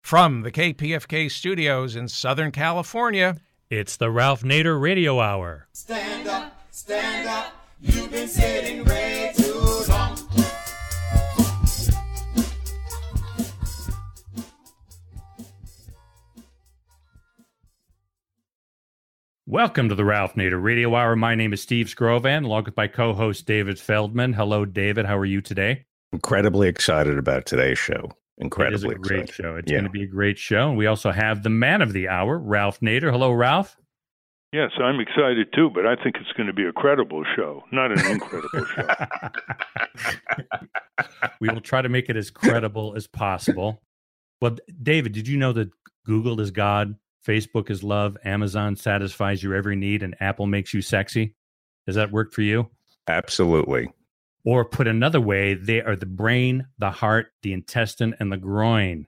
From the KPFK studios in Southern California, it's the Ralph Nader Radio Hour. Stand up, you've been sitting way too long. Welcome to the Ralph Nader Radio Hour. My name is Steve Skrovan, along with my co-host David Feldman. Hello, David. How are you today? Incredibly excited about today's show. Incredibly excited. It is a great show. It's going to be a great show. And we also have the man of the hour, Ralph Nader. Hello, Ralph. Yes, I'm excited too, but I think it's going to be a credible show, not an incredible show. We will try to make it as credible as possible. Well, David, did you know that Google is God, Facebook is love, Amazon satisfies your every need, and Apple makes you sexy? Does that work for you? Absolutely. Or put another way, they are the brain, the heart, the intestine, and the groin.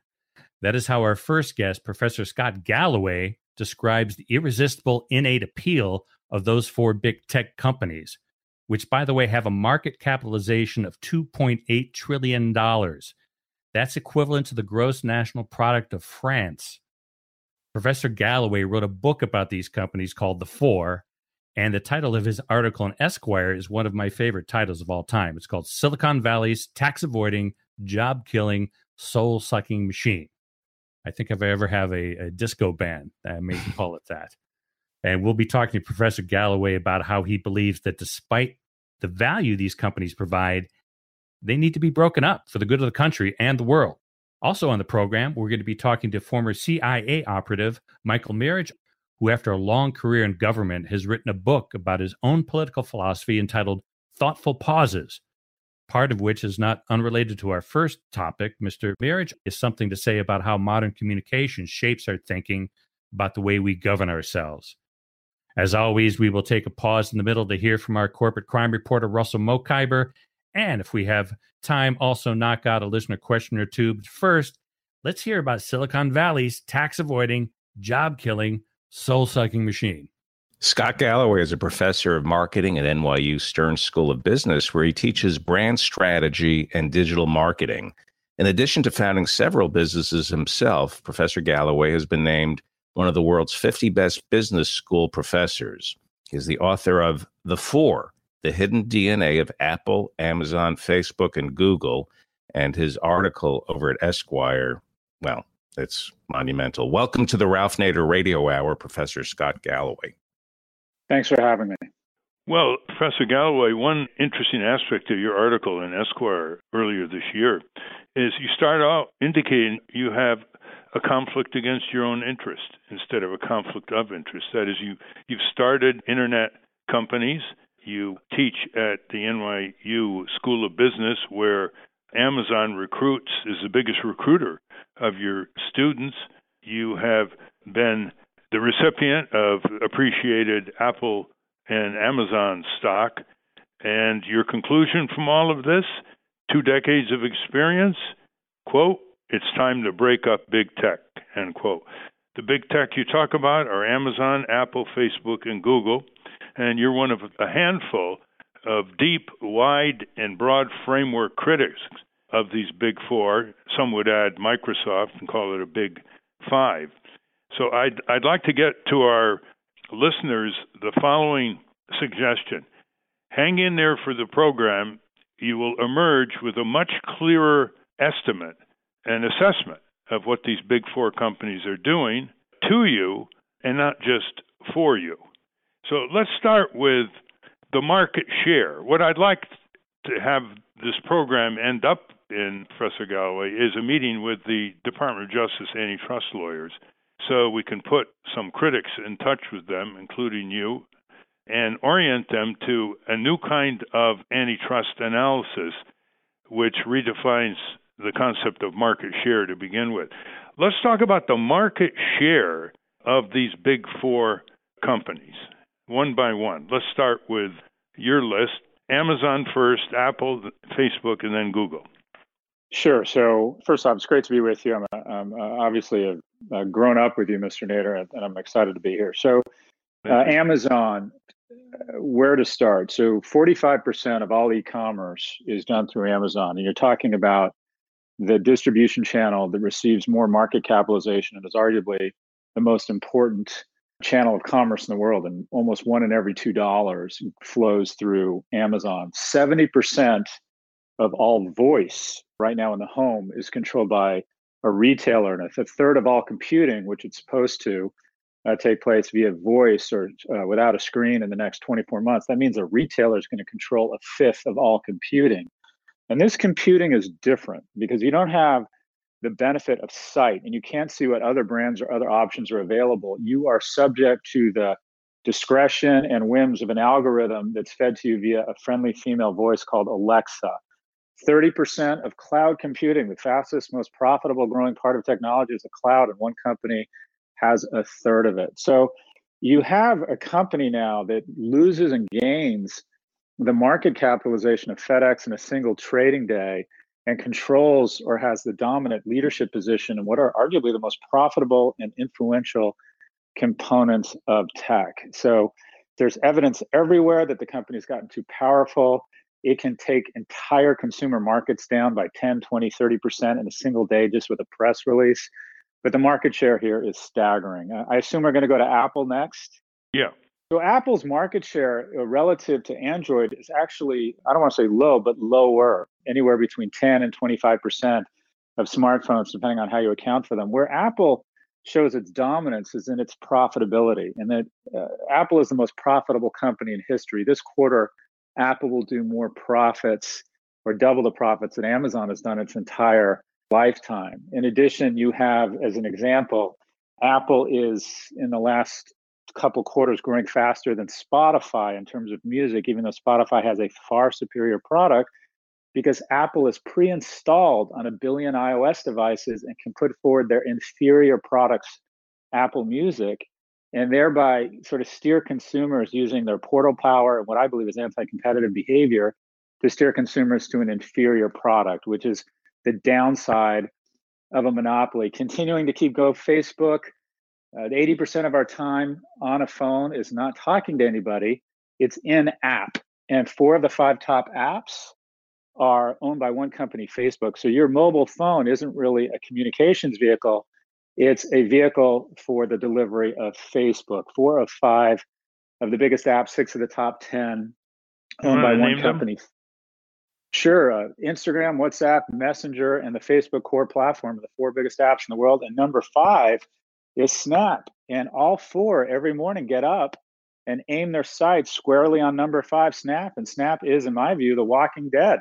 That is how our first guest, Professor Scott Galloway, describes the irresistible innate appeal of those four big tech companies, which, by the way, have a market capitalization of $2.8 trillion. That's equivalent to the gross national product of France. Professor Galloway wrote a book about these companies called The Four, and the title of his article in Esquire is one of my favorite titles of all time. It's called Silicon Valley's Tax-Avoiding, Job-Killing, Soul-Sucking Machine. I think if I ever have a disco band, I may call it that. And we'll be talking to Professor Galloway about how he believes that despite the value these companies provide, they need to be broken up for the good of the country and the world. Also on the program, we're going to be talking to former CIA operative Michael Mirich, who after a long career in government has written a book about his own political philosophy entitled Thoughtful Pauses, part of which is not unrelated to our first topic. Mr. Mirich has something to say about how modern communication shapes our thinking about the way we govern ourselves. As always, we will take a pause in the middle to hear from our corporate crime reporter, Russell Mokhiber, and if we have time, also knock out a listener question or two. But first, let's hear about Silicon Valley's tax-avoiding, job-killing, soul-sucking machine. Scott Galloway is a professor of marketing at NYU Stern School of Business, where he teaches brand strategy and digital marketing. In addition to founding several businesses himself, Professor Galloway has been named one of the world's 50 best business school professors. He's the author of The Four, The Hidden DNA of Apple, Amazon, Facebook, and Google, and his article over at Esquire, well, it's monumental. Welcome to the Ralph Nader Radio Hour, Professor Scott Galloway. Thanks for having me. Well, Professor Galloway, one interesting aspect of your article in Esquire earlier this year is you start out indicating you have a conflict against your own interest instead of a conflict of interest. That is, you've started internet companies. You teach at the NYU School of Business, where Amazon recruits is the biggest recruiter of your students. You have been the recipient of appreciated Apple and Amazon stock. And your conclusion from all of this, 2 decades of experience, quote, it's time to break up big tech, end quote. The big tech you talk about are Amazon, Apple, Facebook, and Google. And you're one of a handful of deep, wide, and broad framework critics of these big four. Some would add Microsoft and call it a big five. So I'd like to get to our listeners the following suggestion. Hang in there for the program. You will emerge with a much clearer estimate and assessment of what these big four companies are doing to you and not just for you. So let's start with the market share. What I'd like to have this program end up in, Professor Galloway, is a meeting with the Department of Justice antitrust lawyers so we can put some critics in touch with them, including you, and orient them to a new kind of antitrust analysis which redefines the concept of market share to begin with. Let's talk about the market share of these big four companies, one by one. Let's start with your list. Amazon first, Apple, Facebook, and then Google. Sure. So first off, it's great to be with you. I'm obviously grown up with you, Mr. Nader, and I'm excited to be here. So Amazon, where to start? So 45% of all e-commerce is done through Amazon. And you're talking about the distribution channel that receives more market capitalization and is arguably the most important channel of commerce in the world. And almost one in every $2 flows through Amazon. 70% of all voice right now in the home is controlled by a retailer, and a third of all computing, which it's supposed to take place via voice or without a screen in the next 24 months. That means a retailer is going to control a fifth of all computing. And this computing is different because you don't have the benefit of sight and you can't see what other brands or other options are available. You are subject to the discretion and whims of an algorithm that's fed to you via a friendly female voice called Alexa. 30% of cloud computing, the fastest, most profitable growing part of technology is the cloud, and one company has a third of it. So you have a company now that loses and gains the market capitalization of FedEx in a single trading day and controls or has the dominant leadership position in what are arguably the most profitable and influential components of tech. So there's evidence everywhere that the company's gotten too powerful. It can take entire consumer markets down by 10, 20, 30% in a single day just with a press release. But the market share here is staggering. I assume we're going to go to Apple next. Yeah. So Apple's market share relative to Android is actually, I don't want to say low, but lower, anywhere between 10 and 25% of smartphones, depending on how you account for them. Where Apple shows its dominance is in its profitability, and that Apple is the most profitable company in history. This quarter, Apple will do more profits or double the profits that Amazon has done its entire lifetime. In addition, you have, as an example, Apple is in the last couple quarters growing faster than Spotify in terms of music, even though Spotify has a far superior product, because Apple is pre-installed on 1 billion iOS devices and can put forward their inferior products, Apple Music, and thereby sort of steer consumers using their portal power and what I believe is anti-competitive behavior to steer consumers to an inferior product, which is the downside of a monopoly. Continuing to keep going, Facebook, 80% of our time on a phone is not talking to anybody, it's in app. And 4 of the 5 top apps are owned by one company, Facebook. So your mobile phone isn't really a communications vehicle, it's a vehicle for the delivery of Facebook. 4 of 5 of the biggest apps, 6 of the top 10 owned by one company. Sure. Instagram, WhatsApp, Messenger, and the Facebook core platform are the 4 biggest apps in the world. And number 5 is Snap. And all 4 every morning get up and aim their sights squarely on number 5, Snap. And Snap is, in my view, the walking dead.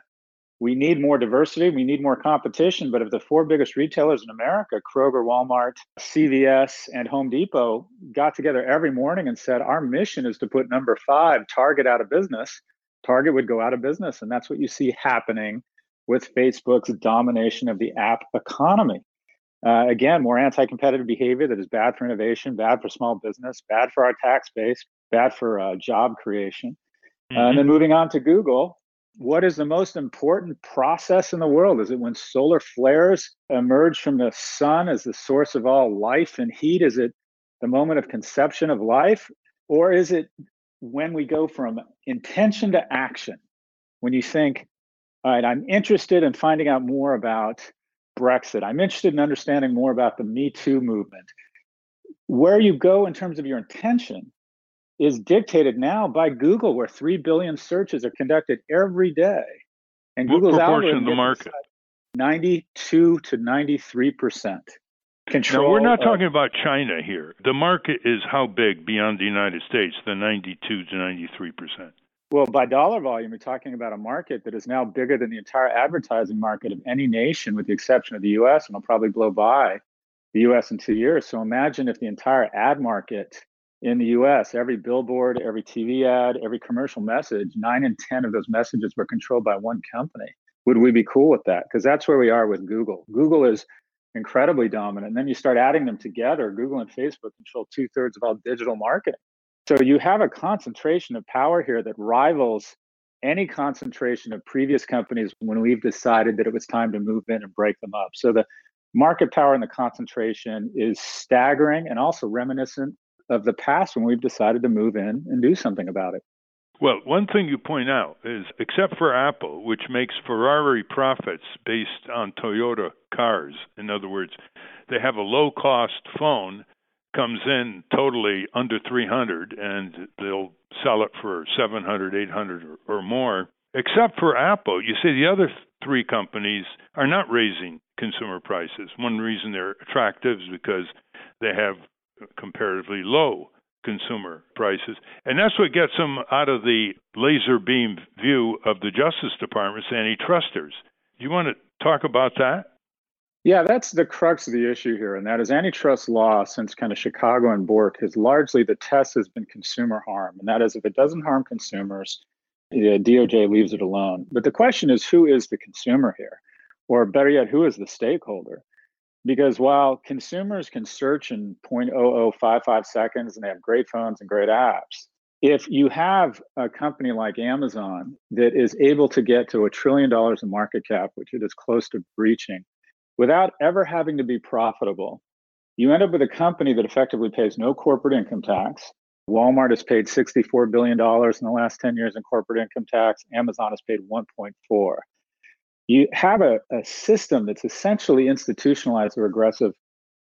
We need more diversity. We need more competition. But if the 4 biggest retailers in America, Kroger, Walmart, CVS, and Home Depot, got together every morning and said, our mission is to put number 5, Target, out of business, Target would go out of business. And that's what you see happening with Facebook's domination of the app economy. Again, more anti-competitive behavior that is bad for innovation, bad for small business, bad for our tax base, bad for job creation. And then moving on to Google, what is the most important process in the world? Is it when solar flares emerge from the sun as the source of all life and heat? Is it the moment of conception of life? Or is it when we go from intention to action? When you think, all right, I'm interested in finding out more about Brexit. I'm interested in understanding more about the Me Too movement. Where you go in terms of your intention is dictated now by Google, where 3 billion searches are conducted every day. And what Google's proportion of the market? 92 to 93%. Control. Now, we're not talking about China here. The market is how big beyond the United States, the 92 to 93%? Well, by dollar volume, you're talking about a market that is now bigger than the entire advertising market of any nation, with the exception of the U.S., and will probably blow by the U.S. in 2 years. So imagine if the entire ad market in the U.S., every billboard, every TV ad, every commercial message, 9 in 10 of those messages were controlled by one company. Would we be cool with that? Because that's where we are with Google. Google is incredibly dominant. And then you start adding them together. Google and Facebook control 2/3 of all digital marketing. So you have a concentration of power here that rivals any concentration of previous companies when we've decided that it was time to move in and break them up. So the market power and the concentration is staggering and also reminiscent of the past when we've decided to move in and do something about it. Well, one thing you point out is, except for Apple, which makes Ferrari profits based on Toyota cars, in other words, they have a low-cost phone, comes in totally under 300, and they'll sell it for 700, 800 or more. Except for Apple, you see the other three companies are not raising consumer prices. One reason they're attractive is because they have comparatively low consumer prices. And that's what gets them out of the laser beam view of the Justice Department's antitrusters. Do you want to talk about that? Yeah, that's the crux of the issue here. And that is antitrust law since kind of Chicago and Bork has largely, the test has been consumer harm. And that is, if it doesn't harm consumers, the DOJ leaves it alone. But the question is, who is the consumer here? Or better yet, who is the stakeholder? Because while consumers can search in 0.0055 seconds and they have great phones and great apps, if you have a company like Amazon that is able to get to $1 trillion in market cap, which it is close to breaching, without ever having to be profitable, you end up with a company that effectively pays no corporate income tax. Walmart has paid $64 billion in the last 10 years in corporate income tax. Amazon has paid 1.4. You have a system that's essentially institutionalized a regressive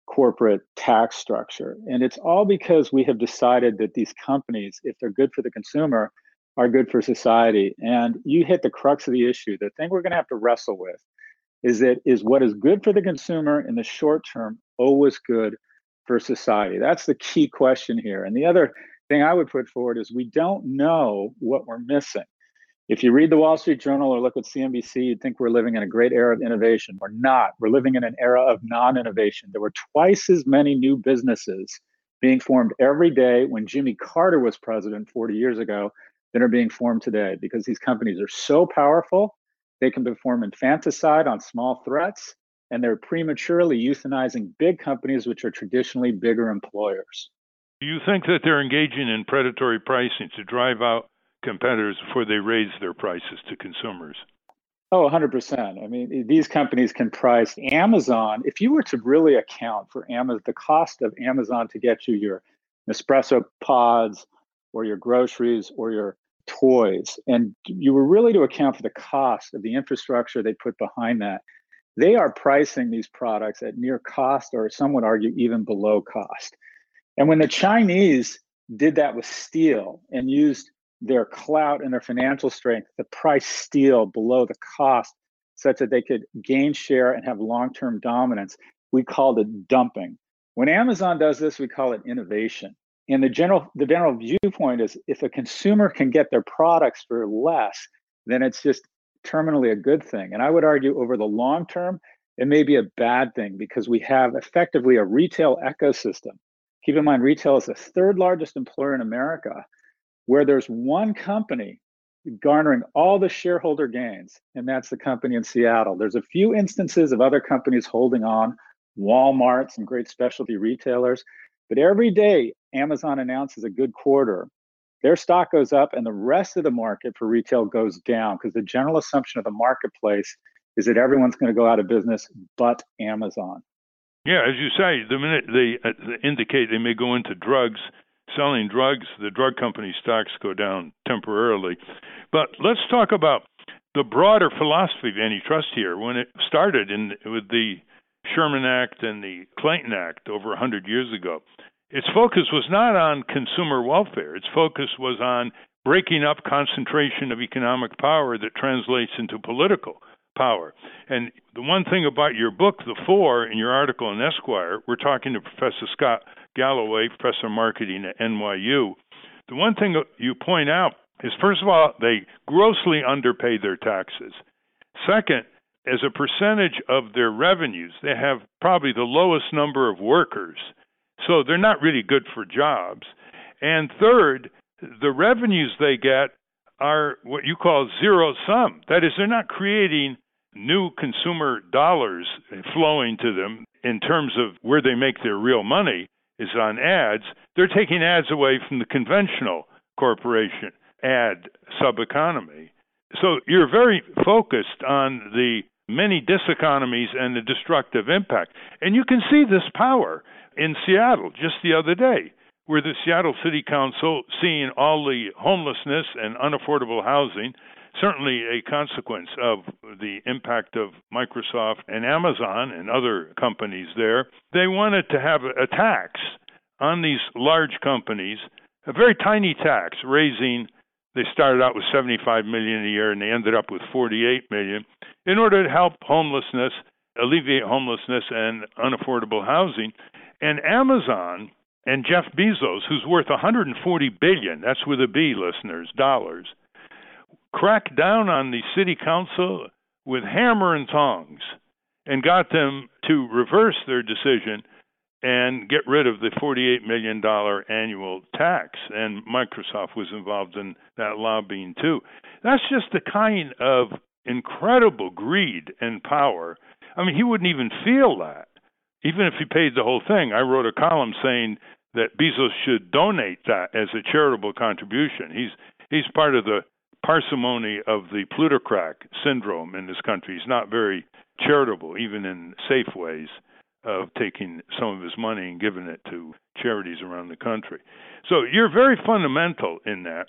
corporate tax structure. And it's all because we have decided that these companies, if they're good for the consumer, are good for society. And you hit the crux of the issue. The thing we're going to have to wrestle with is what is good for the consumer in the short term always good for society? That's the key question here. And the other thing I would put forward is we don't know what we're missing. If you read the Wall Street Journal or look at CNBC, you'd think we're living in a great era of innovation. We're not. We're living in an era of non-innovation. There were twice as many new businesses being formed every day when Jimmy Carter was president 40 years ago than are being formed today, because these companies are so powerful, they can perform infanticide on small threats, and they're prematurely euthanizing big companies, which are traditionally bigger employers. Do you think that they're engaging in predatory pricing to drive out competitors before they raise their prices to consumers? Oh, 100%. I mean, these companies can price. Amazon, if you were to really account for the cost of Amazon to get you your Nespresso pods or your groceries or your toys, and you were really to account for the cost of the infrastructure they put behind that, they are pricing these products at near cost, or some would argue even below cost. And when the Chinese did that with steel and used their clout and their financial strength to price steel below the cost such that they could gain share and have long-term dominance, we called it dumping. When Amazon does this, we call it innovation. And the general viewpoint is, if a consumer can get their products for less, then it's just terminally a good thing. And I would argue over the long term, it may be a bad thing, because we have effectively a retail ecosystem. Keep in mind, retail is the third largest employer in America, where there's one company garnering all the shareholder gains, and that's the company in Seattle. There's a few instances of other companies holding on, Walmart, some great specialty retailers, but every day Amazon announces a good quarter, their stock goes up and the rest of the market for retail goes down, because the general assumption of the marketplace is that everyone's going to go out of business but Amazon. Yeah, as you say, the minute they indicate they may go into drugs, selling drugs, the drug company stocks go down temporarily. But let's talk about the broader philosophy of antitrust here. When it started with the Sherman Act and the Clayton Act over 100 years ago, its focus was not on consumer welfare. Its focus was on breaking up concentration of economic power that translates into political power. And the one thing about your book, The Four, in your article in Esquire, we're talking to Professor Scott Galloway, Professor of Marketing at NYU. The one thing you point out is, first of all, they grossly underpay their taxes. Second, as a percentage of their revenues, they have probably the lowest number of workers, so they're not really good for jobs. And third, the revenues they get are what you call zero sum. That is, they're not creating new consumer dollars flowing to them in terms of where they make their real money is on ads. They're taking ads away from the conventional corporation ad sub-economy. So you're very focused on the many diseconomies and the destructive impact. And you can see this power in Seattle just the other day, where the Seattle City Council, seeing all the homelessness and unaffordable housing, certainly a consequence of the impact of Microsoft and Amazon and other companies there, they wanted to have a tax on these large companies, a very tiny tax, they started out with $75 million a year and they ended up with $48 million, in order to help alleviate homelessness and unaffordable housing. And Amazon and Jeff Bezos, who's worth $140 billion, that's with a B, listeners, dollars, cracked down on the city council with hammer and tongs and got them to reverse their decision and get rid of the $48 million annual tax. And Microsoft was involved in that lobbying too. That's just the kind of incredible greed and power. I mean, he wouldn't even feel that, even if he paid the whole thing. I wrote a column saying that Bezos should donate that as a charitable contribution. He's part of the parsimony of the plutocrat syndrome in this country. He's not very charitable, even in safe ways of taking some of his money and giving it to charities around the country. So you're very fundamental in that.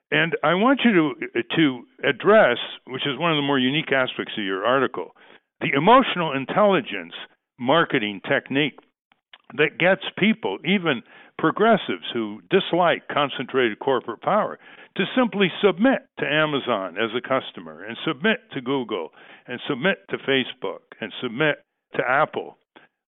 And I want you to address, which is one of the more unique aspects of your article, the emotional intelligence marketing technique that gets people, even progressives who dislike concentrated corporate power, to simply submit to Amazon as a customer and submit to Google and submit to Facebook and submit to Apple.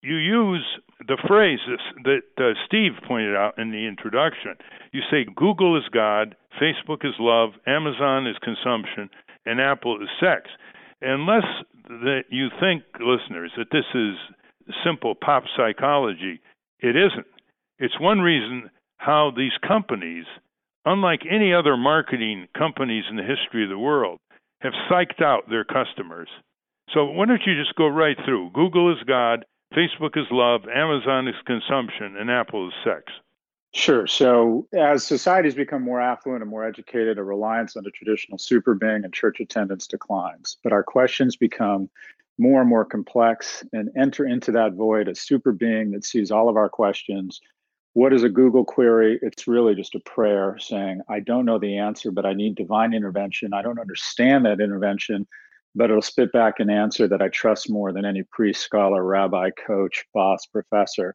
You use the phrase that Steve pointed out in the introduction. You say Google is God, Facebook is love, Amazon is consumption, and Apple is sex. Unless that you think, listeners, that this is simple pop psychology, it isn't. It's one reason how these companies, unlike any other marketing companies in the history of the world, have psyched out their customers. So why don't you just go right through? Google is God, Facebook is love, Amazon is consumption, and Apple is sex. Sure. So as societies become more affluent and more educated, a reliance on the traditional super being and church attendance declines. But our questions become more and more complex and enter into that void a super being that sees all of our questions. What is a Google query? It's really just a prayer saying, I don't know the answer, but I need divine intervention. I don't understand that intervention, but it'll spit back an answer that I trust more than any priest, scholar, rabbi, coach, boss, professor.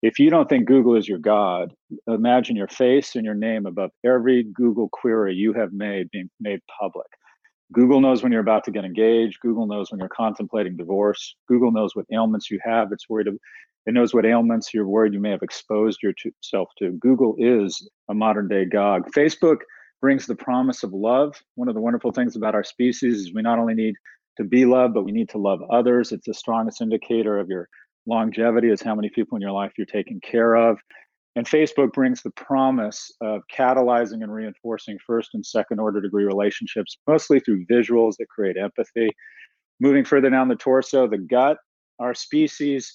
If you don't think Google is your God, imagine your face and your name above every Google query you have made being made public. Google knows when you're about to get engaged. Google knows when you're contemplating divorce. Google knows what ailments you have. It knows what ailments you're worried you may have exposed yourself to. Google is a modern day God. Facebook brings the promise of love. One of the wonderful things about our species is we not only need to be loved, but we need to love others. It's the strongest indicator of your longevity is how many people in your life you're taking care of. And Facebook brings the promise of catalyzing and reinforcing first and second order degree relationships, mostly through visuals that create empathy. Moving further down the torso, the gut, our species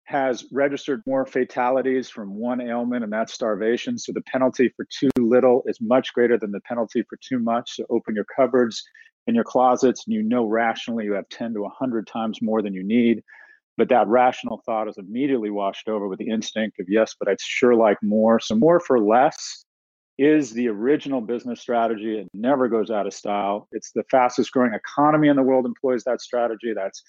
has registered more fatalities from one ailment, and that's starvation. So the penalty for too little is much greater than the penalty for too much. So open your cupboards and your closets, and you know rationally you have 10 to 100 times more than you need. But that rational thought is immediately washed over with the instinct of, yes, but I'd sure like more. So more for less is the original business strategy. It never goes out of style. It's the fastest growing economy in the world employs that strategy. That's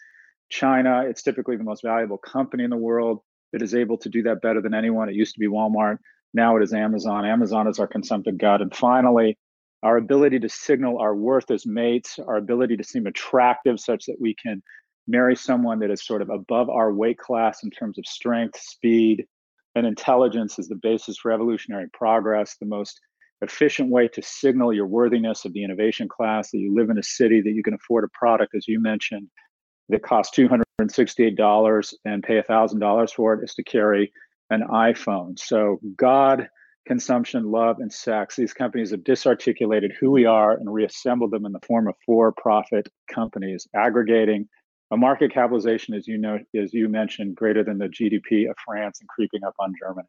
China. It's typically the most valuable company in the world that is able to do that better than anyone. It used to be Walmart. Now it is Amazon. Amazon is our consumptive God. And finally, our ability to signal our worth as mates, our ability to seem attractive such that we can marry someone that is sort of above our weight class in terms of strength, speed, and intelligence is the basis for evolutionary progress. The most efficient way to signal your worthiness of the innovation class, that you live in a city, that you can afford a product, as you mentioned, that costs $268 and pay $1,000 for it, is to carry an iPhone. So God, consumption, love, and sex, these companies have disarticulated who we are and reassembled them in the form of for-profit companies, aggregating a market capitalization, as you mentioned, greater than the GDP of France and creeping up on Germany.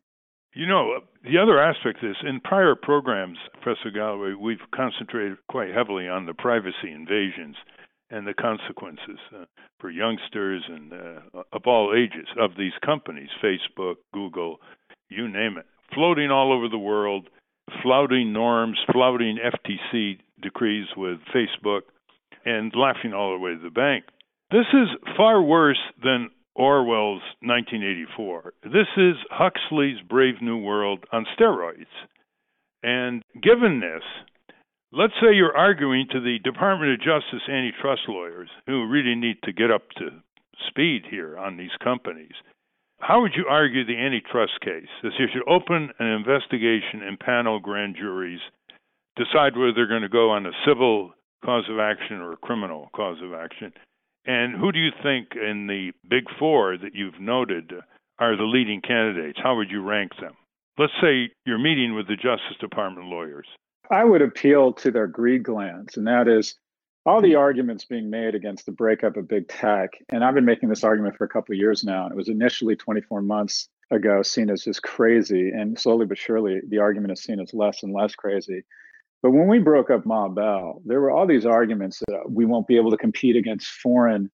You know, the other aspect is, in prior programs, Professor Galloway, we've concentrated quite heavily on the privacy invasions and the consequences for youngsters and of all ages of these companies, Facebook, Google, you name it, floating all over the world, flouting norms, flouting FTC decrees with Facebook, and laughing all the way to the bank. This is far worse than Orwell's 1984. This is Huxley's Brave New World on steroids. And given this, let's say you're arguing to the Department of Justice antitrust lawyers who really need to get up to speed here on these companies. How would you argue the antitrust case? That you should open an investigation and panel grand juries, decide whether they're going to go on a civil cause of action or a criminal cause of action. And who do you think in the big four that you've noted are the leading candidates? How would you rank them? Let's say you're meeting with the Justice Department lawyers. I would appeal to their greed glands, and that is all the arguments being made against the breakup of big tech. And I've been making this argument for a couple of years now. And it was initially 24 months ago seen as just crazy. And slowly but surely, the argument is seen as less and less crazy. But when we broke up Ma Bell, there were all these arguments that we won't be able to compete against foreign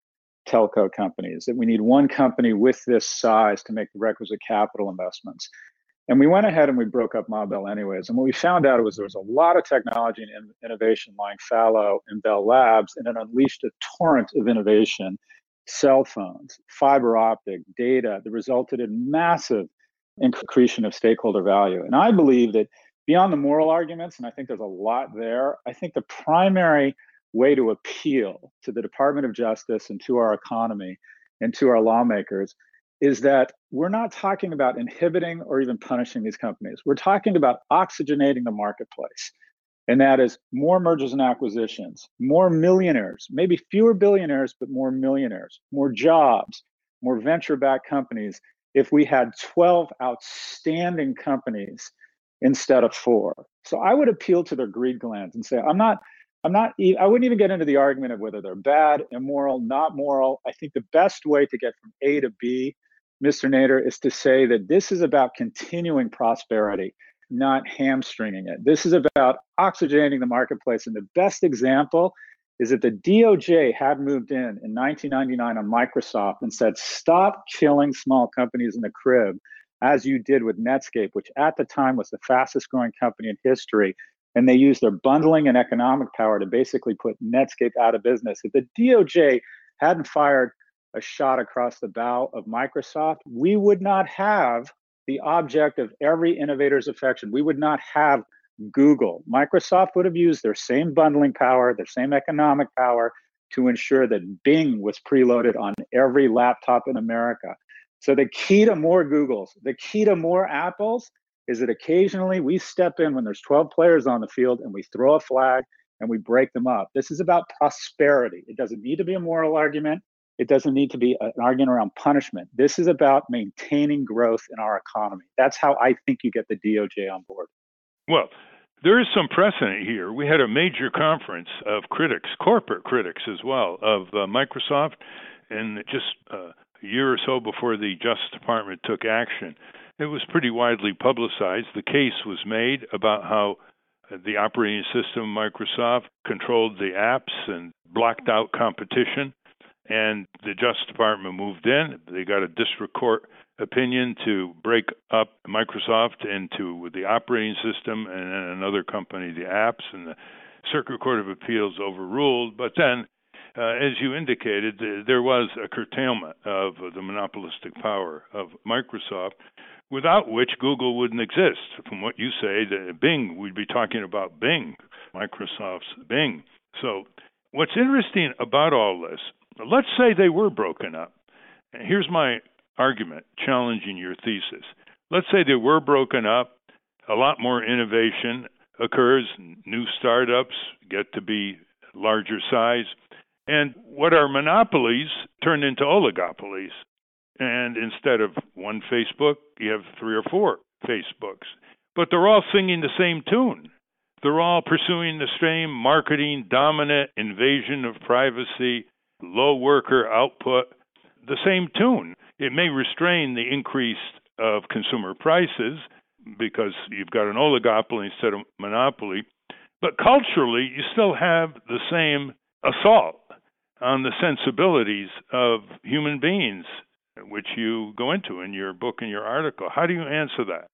telco companies, that we need one company with this size to make the requisite capital investments. And we went ahead and we broke up Ma Bell anyways. And what we found out was there was a lot of technology and innovation lying fallow in Bell Labs, and it unleashed a torrent of innovation, cell phones, fiber optic, data, that resulted in massive increase of stakeholder value. And I believe that beyond the moral arguments, and I think there's a lot there, I think the primary way to appeal to the Department of Justice and to our economy and to our lawmakers is that we're not talking about inhibiting or even punishing these companies. We're talking about oxygenating the marketplace. And that is more mergers and acquisitions, more millionaires, maybe fewer billionaires, but more millionaires, more jobs, more venture-backed companies. If we had 12 outstanding companies instead of 4. So I would appeal to their greed glands and say, I wouldn't even get into the argument of whether they're bad, immoral, not moral. I think the best way to get from A to B, Mr. Nader, is to say that this is about continuing prosperity, not hamstringing it. This is about oxygenating the marketplace. And the best example is that the DOJ had moved in 1999 on Microsoft and said, stop killing small companies in the crib, as you did with Netscape, which at the time was the fastest growing company in history. And they used their bundling and economic power to basically put Netscape out of business. If the DOJ hadn't fired a shot across the bow of Microsoft, we would not have the object of every innovator's affection. We would not have Google. Microsoft would have used their same bundling power, their same economic power to ensure that Bing was preloaded on every laptop in America. So the key to more Googles, the key to more Apples, is that occasionally we step in when there's 12 players on the field and we throw a flag and we break them up. This is about prosperity. It doesn't need to be a moral argument. It doesn't need to be an argument around punishment. This is about maintaining growth in our economy. That's how I think you get the DOJ on board. Well, there is some precedent here. We had a major conference of critics, corporate critics as well, of Microsoft, and just a year or so before the Justice Department took action. It was pretty widely publicized. The case was made about how the operating system of Microsoft controlled the apps and blocked out competition. And the Justice Department moved in. They got a district court opinion to break up Microsoft into the operating system and then another company, the apps, and the Circuit Court of Appeals overruled. But then, as you indicated, there was a curtailment of the monopolistic power of Microsoft, without which Google wouldn't exist. From what you say, Bing, we'd be talking about Bing, Microsoft's Bing. So what's interesting about all this, let's say they were broken up. And here's my argument challenging your thesis. Let's say they were broken up, a lot more innovation occurs, new startups get to be larger size, and what are monopolies turn into oligopolies. And instead of one Facebook, you have 3 or 4 Facebooks. But they're all singing the same tune. They're all pursuing the same marketing dominant invasion of privacy, low worker output, the same tune. It may restrain the increase of consumer prices because you've got an oligopoly instead of monopoly, but culturally you still have the same assault on the sensibilities of human beings, which you go into in your book and your article. How do you answer that?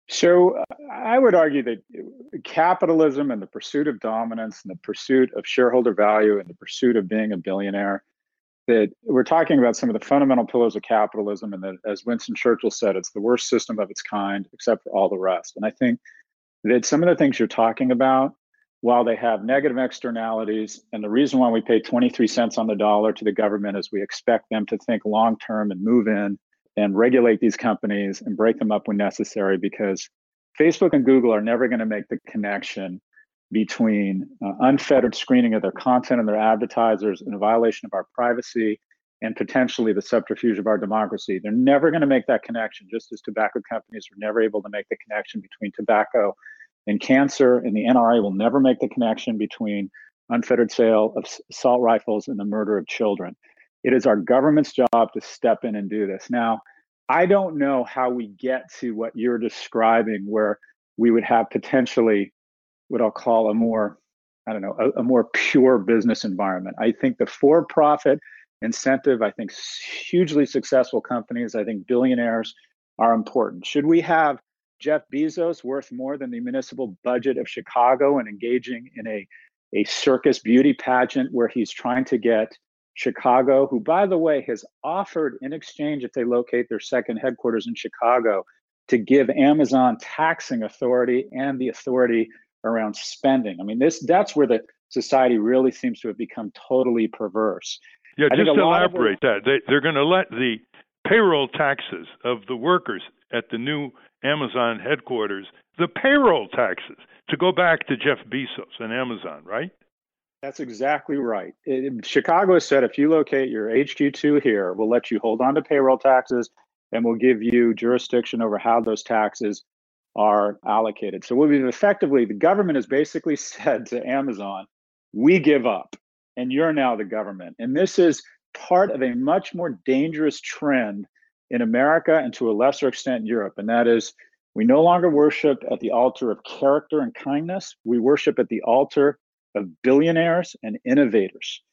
So I would argue that capitalism and the pursuit of dominance and the pursuit of shareholder value and the pursuit of being a billionaire, that we're talking about some of the fundamental pillars of capitalism, and that, as Winston Churchill said, it's the worst system of its kind except for all the rest. And I think that some of the things you're talking about, while they have negative externalities, and the reason why we pay 23 cents on the dollar to the government is we expect them to think long term and move in and regulate these companies and break them up when necessary, because Facebook and Google are never going to make the connection between unfettered screening of their content and their advertisers in a violation of our privacy and potentially the subterfuge of our democracy. They're never going to make that connection, just as tobacco companies were never able to make the connection between tobacco and cancer, and the NRA will never make the connection between unfettered sale of assault rifles and the murder of children. It is our government's job to step in and do this. Now, I don't know how we get to what you're describing, where we would have potentially what I'll call a more, a more pure business environment. I think the for-profit incentive, I think hugely successful companies, I think billionaires are important. Should we have Jeff Bezos worth more than the municipal budget of Chicago and engaging in a circus beauty pageant where he's trying to get Chicago, who, by the way, has offered in exchange, if they locate their second headquarters in Chicago, to give Amazon taxing authority and the authority around spending. I mean, that's where the society really seems to have become totally perverse. Yeah, just to elaborate that. They're going to let the payroll taxes of the workers at the new Amazon headquarters, the payroll taxes, to go back to Jeff Bezos and Amazon, right? That's exactly right. Chicago has said, if you locate your HQ2 here, we'll let you hold on to payroll taxes and we'll give you jurisdiction over how those taxes are allocated. So we've effectively, the government has basically said to Amazon, we give up and you're now the government. And this is part of a much more dangerous trend in America and to a lesser extent Europe. And that is, we no longer worship at the altar of character and kindness. We worship at the altar of billionaires and innovators.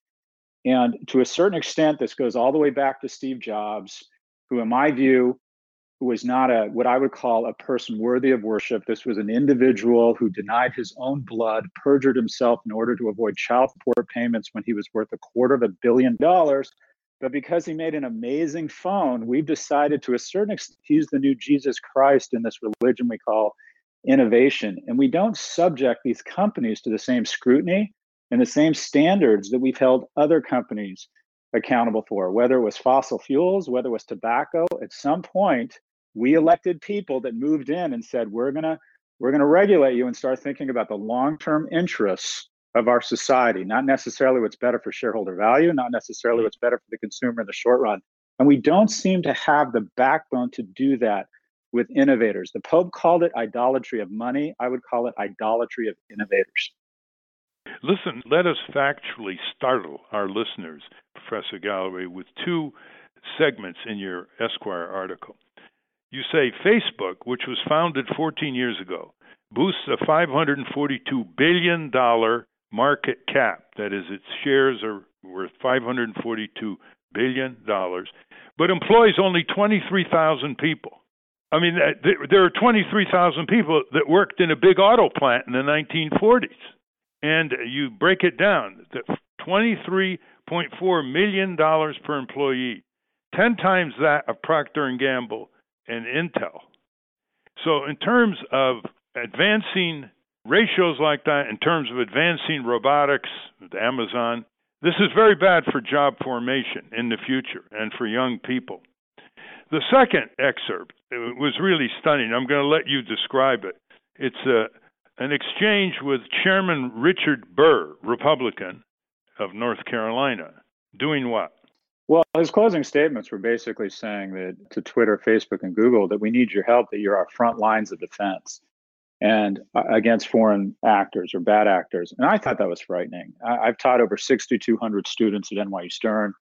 And to a certain extent, this goes all the way back to Steve Jobs, who in my view was not what I would call a person worthy of worship. This was an individual who denied his own blood, perjured himself in order to avoid child support payments when he was worth $250 million. But because he made an amazing phone, we've decided to a certain extent, he's the new Jesus Christ in this religion we call innovation. And we don't subject these companies to the same scrutiny and the same standards that we've held other companies accountable for, whether it was fossil fuels, whether it was tobacco. At some point, we elected people that moved in and said, we're gonna regulate you and start thinking about the long-term interests of our society, not necessarily what's better for shareholder value, not necessarily what's better for the consumer in the short run. And we don't seem to have the backbone to do that with innovators. The Pope called it idolatry of money. I would call it idolatry of innovators. Listen, let us factually startle our listeners, Professor Galloway, with two segments in your Esquire article. You say Facebook, which was founded 14 years ago, boasts a $542 billion market cap. That is, its shares are worth $542 billion, but employs only 23,000 people. I mean, there are 23,000 people that worked in a big auto plant in the 1940s. And you break it down, $23.4 million per employee, 10 times that of Procter & Gamble and Intel. So in terms of advancing ratios like that, in terms of advancing robotics with Amazon, this is very bad for job formation in the future and for young people. The second excerpt was really stunning. I'm going to let you describe it. It's an exchange with Chairman Richard Burr, Republican of North Carolina. Doing what? Well, his closing statements were basically saying that to Twitter, Facebook, and Google that we need your help, that you're our front lines of defense and against foreign actors or bad actors. And I thought that was frightening. I've taught over 6,200 students at NYU Stern,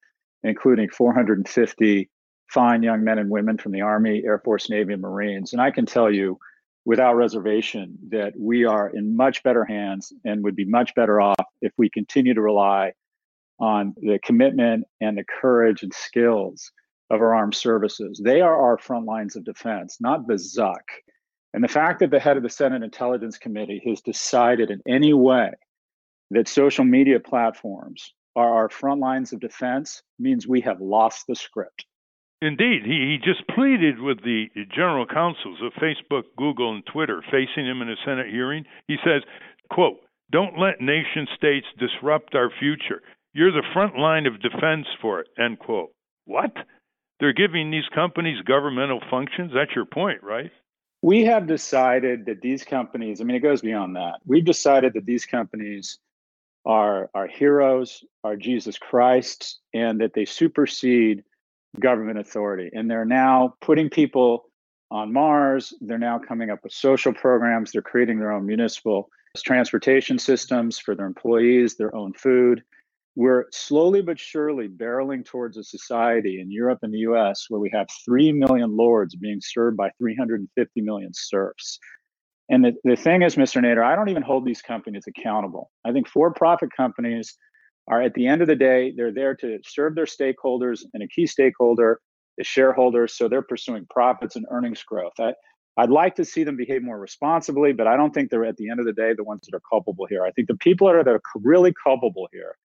including 450 fine young men and women from the Army, Air Force, Navy, and Marines. And I can tell you without reservation that we are in much better hands and would be much better off if we continue to rely on the commitment and the courage and skills of our armed services. They are our front lines of defense, not the Zuck. And the fact that the head of the Senate Intelligence Committee has decided in any way that social media platforms are our front lines of defense means we have lost the script. Indeed, he just pleaded with the general counsels of Facebook, Google, and Twitter facing him in a Senate hearing. He says, quote, "Don't let nation states disrupt our future. You're the front line of defense for it," end quote. What? They're giving these companies governmental functions? That's your point, right? We have decided that these companies, it goes beyond that. We've decided that these companies are our heroes, are Jesus Christ, and that they supersede government authority. And they're now putting people on Mars. They're now coming up with social programs. They're creating their own municipal transportation systems for their employees, their own food. We're slowly but surely barreling towards a society in Europe and the US where we have 3 million lords being served by 350 million serfs. And the thing is, Mr. Nader, I don't even hold these companies accountable. I think for-profit companies are, at the end of the day, they're there to serve their stakeholders, and a key stakeholder is shareholders, so they're pursuing profits and earnings growth. I'd like to see them behave more responsibly, but I don't think they're, at the end of the day, the ones that are culpable here. I think the people that are really culpable here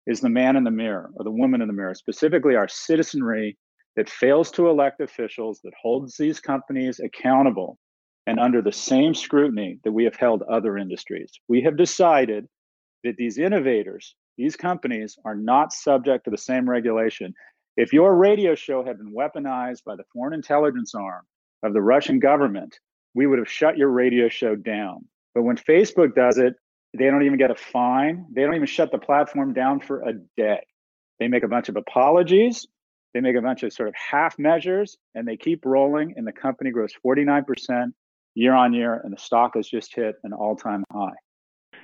is the man in the mirror or the woman in the mirror, specifically our citizenry that fails to elect officials, that holds these companies accountable and under the same scrutiny that we have held other industries. We have decided that these innovators, these companies, are not subject to the same regulation. If your radio show had been weaponized by the foreign intelligence arm of the Russian government, we would have shut your radio show down. But when Facebook does it, they don't even get a fine. They don't even shut the platform down for a day. They make a bunch of apologies. They make a bunch of sort of half measures, and they keep rolling, and the company grows 49% year on year, and the stock has just hit an all-time high.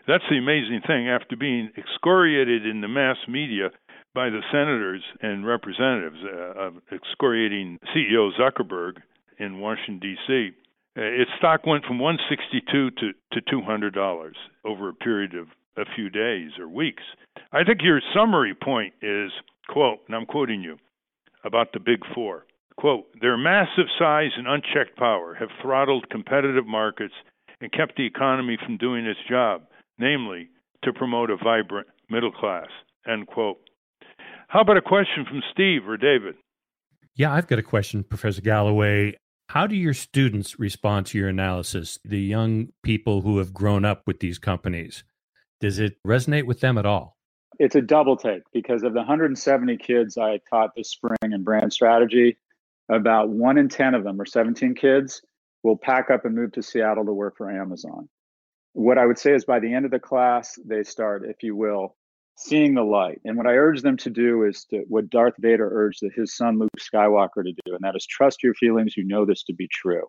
That's the amazing thing. After being excoriated in the mass media by the senators and representatives of excoriating CEO Zuckerberg in Washington, D.C., its stock went from $162 to $200 over a period of a few days or weeks. I think your summary point is, quote, and I'm quoting you, about the Big Four. Quote, "Their massive size and unchecked power have throttled competitive markets and kept the economy from doing its job, namely to promote a vibrant middle class," end quote. How about a question from Steve or David? Yeah, I've got a question, Professor Galloway. How do your students respond to your analysis, the young people who have grown up with these companies? Does it resonate with them at all? It's a double take, because of the 170 kids I taught this spring in brand strategy, about 1 in 10 of them, or 17 kids, will pack up and move to Seattle to work for Amazon. What I would say is by the end of the class, they start, if you will, seeing the light. And what I urge them to do is what Darth Vader urged his son Luke Skywalker to do, and that is trust your feelings. You know this to be true.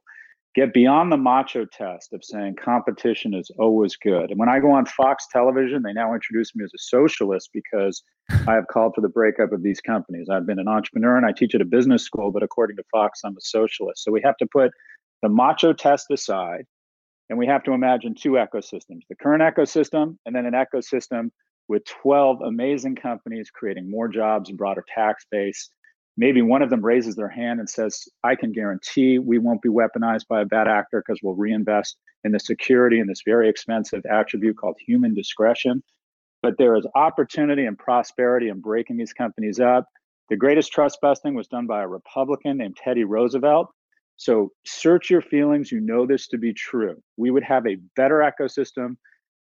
Get beyond the macho test of saying competition is always good. And when I go on Fox television, they now introduce me as a socialist because I have called for the breakup of these companies. I've been an entrepreneur and I teach at a business school, but according to Fox, I'm a socialist. So we have to put the macho test aside, and we have to imagine 2 ecosystems, the current ecosystem and then an ecosystem with 12 amazing companies creating more jobs and broader tax base. Maybe one of them raises their hand and says, I can guarantee we won't be weaponized by a bad actor because we'll reinvest in the security in this very expensive attribute called human discretion. But there is opportunity and prosperity in breaking these companies up. The greatest trust busting was done by a Republican named Teddy Roosevelt. So search your feelings. You know this to be true. We would have a better ecosystem,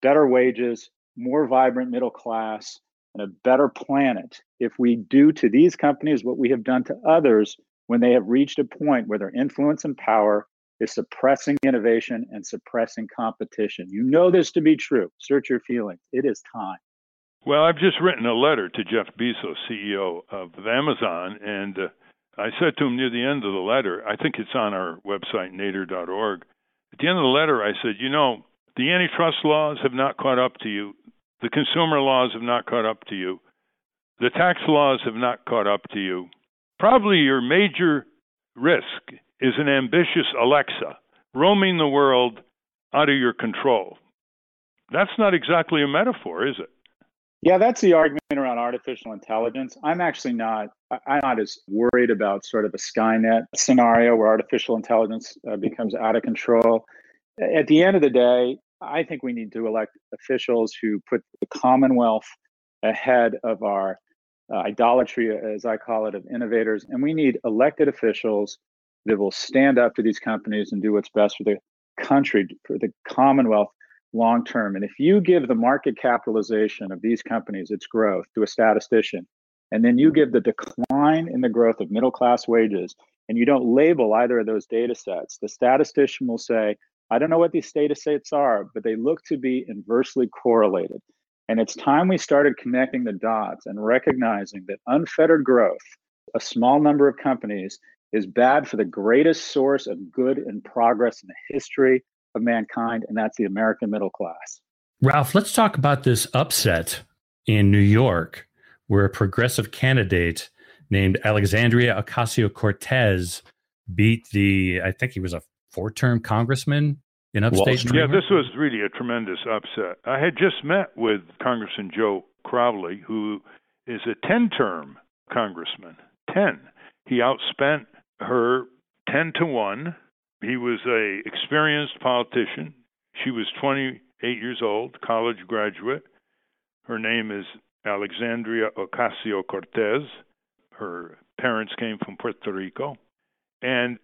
better wages, more vibrant middle class, and a better planet if we do to these companies what we have done to others when they have reached a point where their influence and power is suppressing innovation and suppressing competition. You know this to be true. Search your feelings. It is time. Well, I've just written a letter to Jeff Bezos, CEO of Amazon, and I said to him near the end of the letter, I think it's on our website, nader.org. At the end of the letter, I said, you know, the antitrust laws have not caught up to you. The consumer laws have not caught up to you. The tax laws have not caught up to you. Probably your major risk is an ambitious Alexa roaming the world out of your control. That's not exactly a metaphor, is it? Yeah, that's the argument around artificial intelligence. I'm not as worried about sort of a Skynet scenario where artificial intelligence becomes out of control. At the end of the day, I think we need to elect officials who put the Commonwealth ahead of our idolatry, as I call it, of innovators. And we need elected officials that will stand up to these companies and do what's best for the country, for the Commonwealth long term. And if you give the market capitalization of these companies, its growth, to a statistician, and then you give the decline in the growth of middle class wages, and you don't label either of those data sets, the statistician will say, I don't know what these data sets are, but they look to be inversely correlated. And it's time we started connecting the dots and recognizing that unfettered growth, a small number of companies, is bad for the greatest source of good and progress in the history of mankind, and that's the American middle class. Ralph, let's talk about this upset in New York, where a progressive candidate named Alexandria Ocasio-Cortez beat I think he was a 4-term congressman in upstate New York. Yeah, this was really a tremendous upset. I had just met with Congressman Joe Crowley, who is a 10-term congressman. 10. He outspent her 10-1. He was an experienced politician. She was 28 years old, college graduate. Her name is Alexandria Ocasio-Cortez. Her parents came from Puerto Rico. And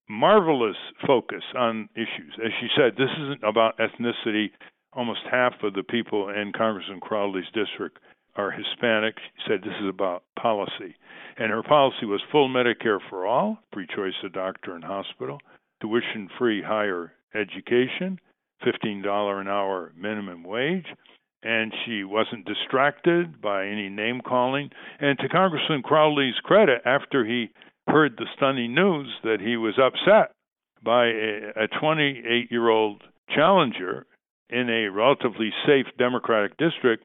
marvelous focus on issues. As she said, this isn't about ethnicity. Almost half of the people in Congressman Crowley's district are Hispanic. She said this is about policy. And her policy was full Medicare for all, free choice of doctor and hospital, tuition-free higher education, $15 an hour minimum wage, and she wasn't distracted by any name-calling. And to Congressman Crowley's credit, after he heard the stunning news that he was upset by a 28-year-old challenger in a relatively safe Democratic district,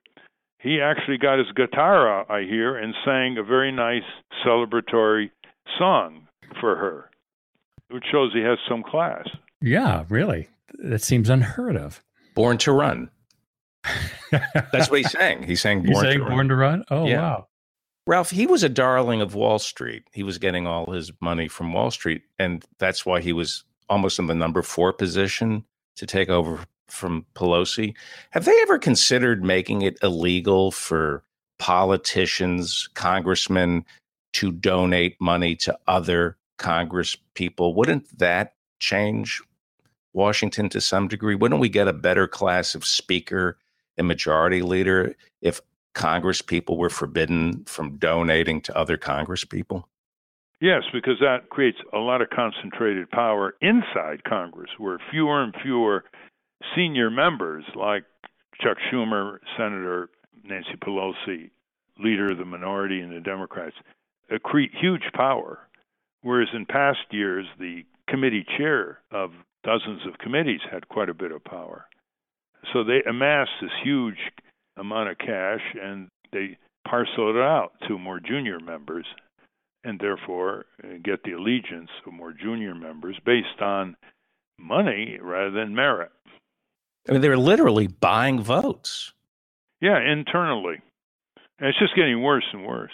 he actually got his guitar out, I hear, and sang a very nice celebratory song for her, which shows he has some class. Yeah, really. That seems unheard of. Born to Run. That's what he sang. He sang Born to Run? Oh, yeah. Wow. Ralph, he was a darling of Wall Street. He was getting all his money from Wall Street, and that's why he was almost in the number 4 position to take over from Pelosi. Have they ever considered making it illegal for politicians, congressmen, to donate money to other Congress people? Wouldn't that change Washington to some degree? Wouldn't we get a better class of speaker and majority leader if Congress people were forbidden from donating to other Congress people? Yes, because that creates a lot of concentrated power inside Congress, where fewer and fewer senior members like Chuck Schumer, Senator Nancy Pelosi, leader of the minority and the Democrats, accrete huge power. Whereas in past years, the committee chair of dozens of committees had quite a bit of power. So they amassed this huge amount of cash, and they parcel it out to more junior members, and therefore get the allegiance of more junior members based on money rather than merit. I mean, they're literally buying votes. Yeah, internally. And it's just getting worse and worse.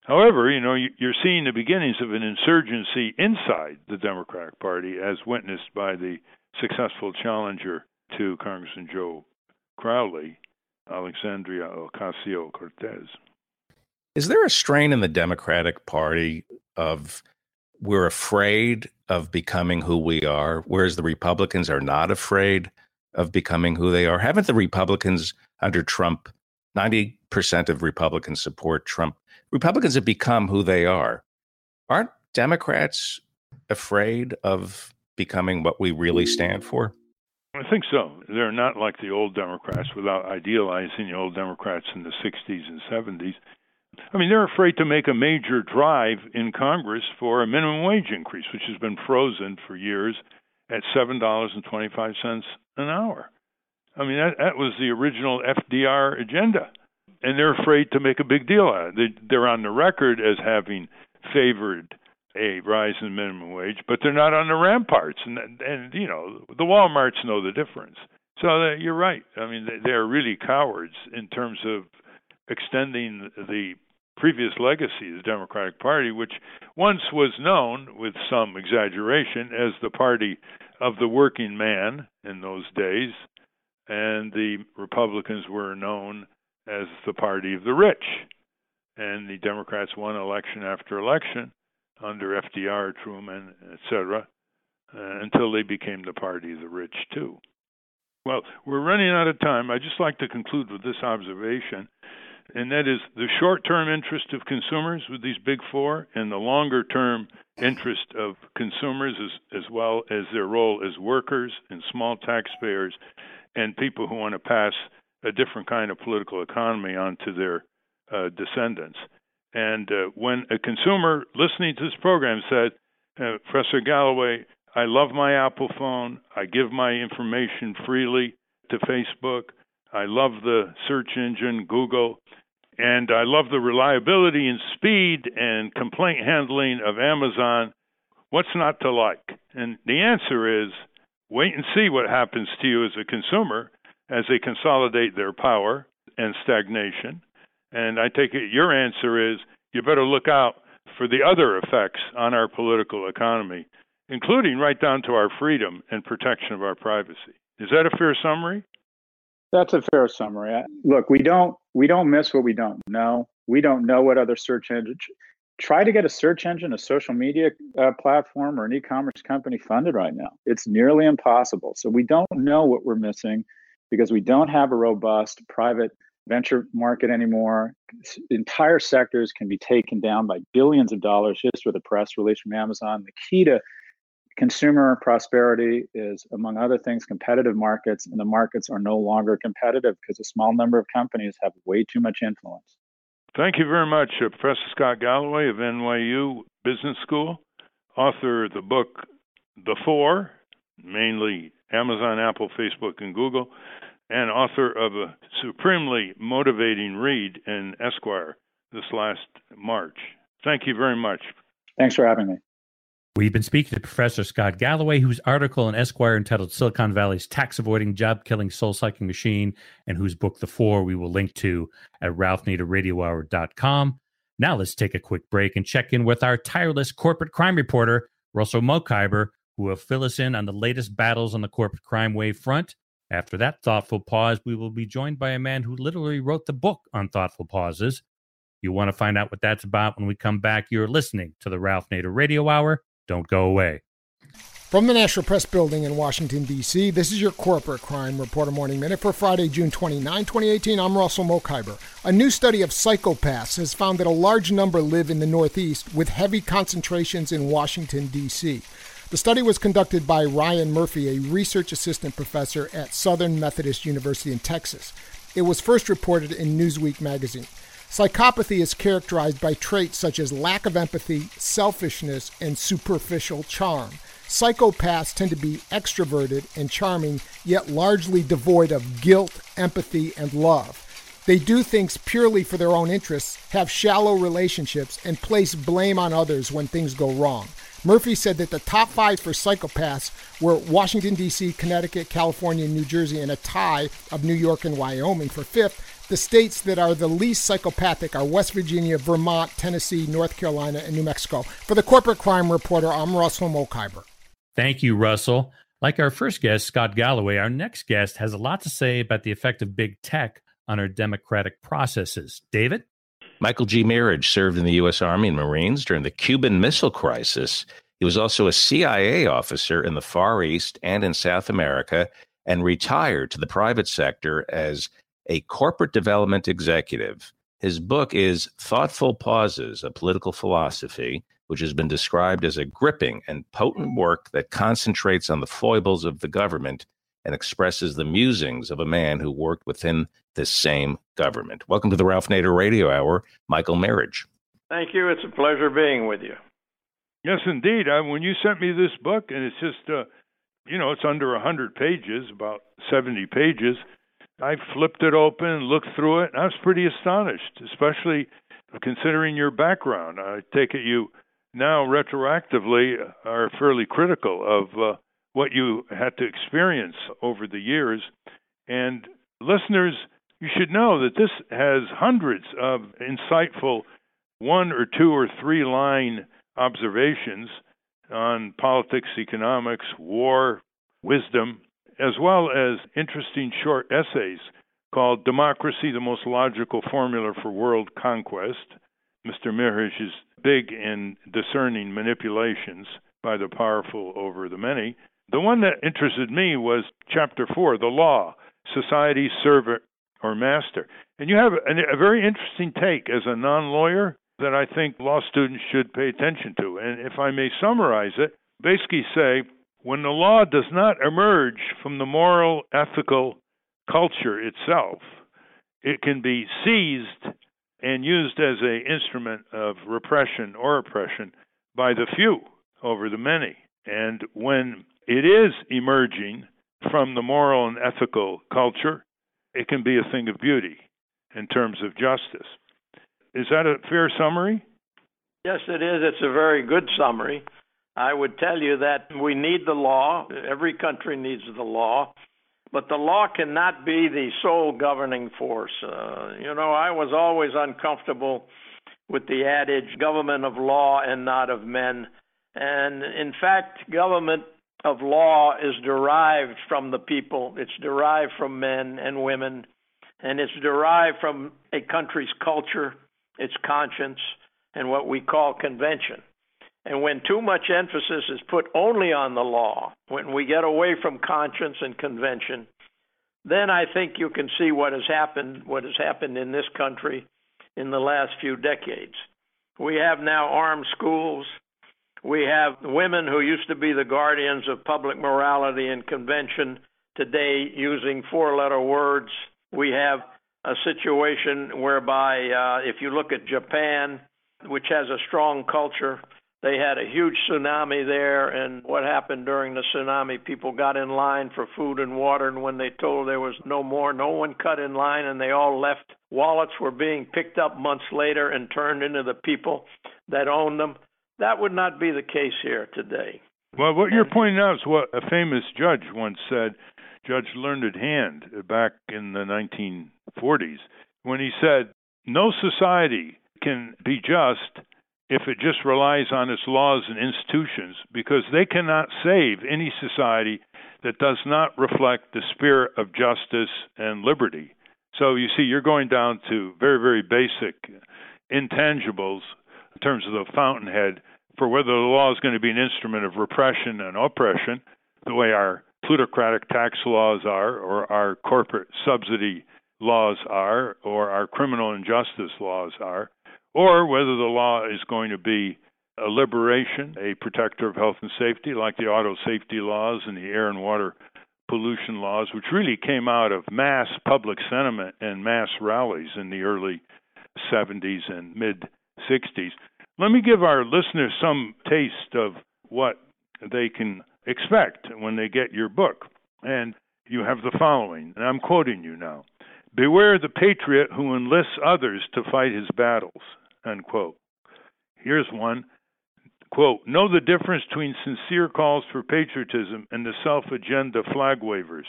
However, you're seeing the beginnings of an insurgency inside the Democratic Party, as witnessed by the successful challenger to Congressman Joe Crowley, Alexandria Ocasio-Cortez. Is there a strain in the Democratic Party of we're afraid of becoming who we are, whereas the Republicans are not afraid of becoming who they are? Haven't the Republicans under Trump, 90% of Republicans support Trump. Republicans have become who they are. Aren't Democrats afraid of becoming what we really stand for? I think so. They're not like the old Democrats, without idealizing the old Democrats in the 60s and 70s. I mean, they're afraid to make a major drive in Congress for a minimum wage increase, which has been frozen for years at $7.25 an hour. I mean, that was the original FDR agenda. And they're afraid to make a big deal out of it. They're on the record as having favored a rise in minimum wage, but they're not on the ramparts. And the Walmarts know the difference. So you're right. I mean, they're really cowards in terms of extending the previous legacy of the Democratic Party, which once was known, with some exaggeration, as the party of the working man in those days, and the Republicans were known as the party of the rich. And the Democrats won election after election under FDR, Truman, etc., until they became the party of the rich, too. Well, we're running out of time. I'd just like to conclude with this observation, and that is the short-term interest of consumers with these big four and the longer-term interest of consumers as well as their role as workers and small taxpayers and people who want to pass a different kind of political economy onto their descendants. And when a consumer listening to this program said, Professor Galloway, I love my Apple phone. I give my information freely to Facebook. I love the search engine, Google. And I love the reliability and speed and complaint handling of Amazon. What's not to like? And the answer is wait and see what happens to you as a consumer as they consolidate their power and stagnation. And I take it your answer is you better look out for the other effects on our political economy, including right down to our freedom and protection of our privacy. Is that a fair summary? That's a fair summary. Look, we don't miss what we don't know. We don't know what other search engine. Try to get a search engine, a social media platform, or an e-commerce company funded right now. It's nearly impossible. So we don't know what we're missing because we don't have a robust private venture market anymore. Entire sectors can be taken down by billions of dollars just with a press release from Amazon. The key to consumer prosperity is, among other things, competitive markets, and the markets are no longer competitive because a small number of companies have way too much influence. Thank you very much, Professor Scott Galloway of NYU Business School, author of the book The Four, mainly Amazon, Apple, Facebook, and Google, and author of a supremely motivating read in Esquire this last March. Thank you very much. Thanks for having me. We've been speaking to Professor Scott Galloway, whose article in Esquire entitled Silicon Valley's Tax-Avoiding, Job-Killing, Soul-Sucking Machine, and whose book The Four we will link to at RalphNaderRadioHour.com. Now let's take a quick break and check in with our tireless corporate crime reporter, Russell Mokhiber, who will fill us in on the latest battles on the corporate crime wave front. After that thoughtful pause, we will be joined by a man who literally wrote the book on thoughtful pauses. You want to find out what that's about when we come back. You're listening to the Ralph Nader Radio Hour. Don't go away. From the National Press Building in Washington, D.C., this is your Corporate Crime Reporter Morning Minute for Friday, June 29, 2018. I'm Russell Mokhiber. A new study of psychopaths has found that a large number live in the Northeast with heavy concentrations in Washington, D.C. The study was conducted by Ryan Murphy, a research assistant professor at Southern Methodist University in Texas. It was first reported in Newsweek magazine. Psychopathy is characterized by traits such as lack of empathy, selfishness, and superficial charm. Psychopaths tend to be extroverted and charming, yet largely devoid of guilt, empathy, and love. They do things purely for their own interests, have shallow relationships, and place blame on others when things go wrong. Murphy said that the top 5 for psychopaths were Washington, D.C., Connecticut, California, New Jersey, and a tie of New York and Wyoming for 5th. The states that are the least psychopathic are West Virginia, Vermont, Tennessee, North Carolina, and New Mexico. For the Corporate Crime Reporter, I'm Russell Mokhiber. Thank you, Russell. Like our first guest, Scott Galloway, our next guest has a lot to say about the effect of big tech on our democratic processes. David? Michael G. Mirage served in the U.S. Army and Marines during the Cuban Missile Crisis. He was also a CIA officer in the Far East and in South America, and retired to the private sector as a corporate development executive. His book is Thoughtful Pauses, A Political Philosophy, which has been described as a gripping and potent work that concentrates on the foibles of the government and expresses the musings of a man who worked within this same government. Welcome to the Ralph Nader Radio Hour, Michael Mirage. Thank you. It's a pleasure being with you. Yes, indeed. When you sent me this book, and it's just, it's under 100 pages, about 70 pages, I flipped it open, looked through it, and I was pretty astonished, especially considering your background. I take it you now retroactively are fairly critical of what you had to experience over the years. And listeners, you should know that this has hundreds of insightful 1 or 2 or 3 line observations on politics, economics, war, wisdom, as well as interesting short essays called Democracy, the Most Logical Formula for World Conquest. Mr. Mihrish is big in discerning manipulations by the powerful over the many. The one that interested me was Chapter 4, The Law, Society, Servant, or Master. And you have a very interesting take as a non-lawyer that I think law students should pay attention to. And if I may summarize it, basically say, when the law does not emerge from the moral, ethical culture itself, it can be seized and used as an instrument of repression or oppression by the few over the many. And when it is emerging from the moral and ethical culture, it can be a thing of beauty in terms of justice. Is that a fair summary? Yes, it is. It's a very good summary. I would tell you that we need the law. Every country needs the law. But the law cannot be the sole governing force. I was always uncomfortable with the adage, government of law and not of men. And in fact, government of law is derived from the people. It's derived from men and women. And it's derived from a country's culture, its conscience, and what we call convention. And when too much emphasis is put only on the law, when we get away from conscience and convention, then I think you can see what has happened in this country in the last few decades. We have now armed schools. We have women who used to be the guardians of public morality and convention today using 4-letter words. We have a situation whereby if you look at Japan, which has a strong culture, they had a huge tsunami there, and what happened during the tsunami, people got in line for food and water, and when they told there was no more, no one cut in line, and they all left. Wallets were being picked up months later and turned into the people that owned them. That would not be the case here today. Well, what you're pointing out is what a famous judge once said, Judge Learned Hand, back in the 1940s, when he said, no society can be just if it just relies on its laws and institutions, because they cannot save any society that does not reflect the spirit of justice and liberty. So you see, you're going down to very, very basic intangibles in terms of the fountainhead for whether the law is going to be an instrument of repression and oppression, the way our plutocratic tax laws are, or our corporate subsidy laws are, or our criminal injustice laws are, or whether the law is going to be a liberation, a protector of health and safety, like the auto safety laws and the air and water pollution laws, which really came out of mass public sentiment and mass rallies in the early 70s and mid-60s. Let me give our listeners some taste of what they can expect when they get your book. And you have the following, and I'm quoting you now. Beware the patriot who enlists others to fight his battles, unquote. Here's one, quote, know the difference between sincere calls for patriotism and the self-agenda flag wavers,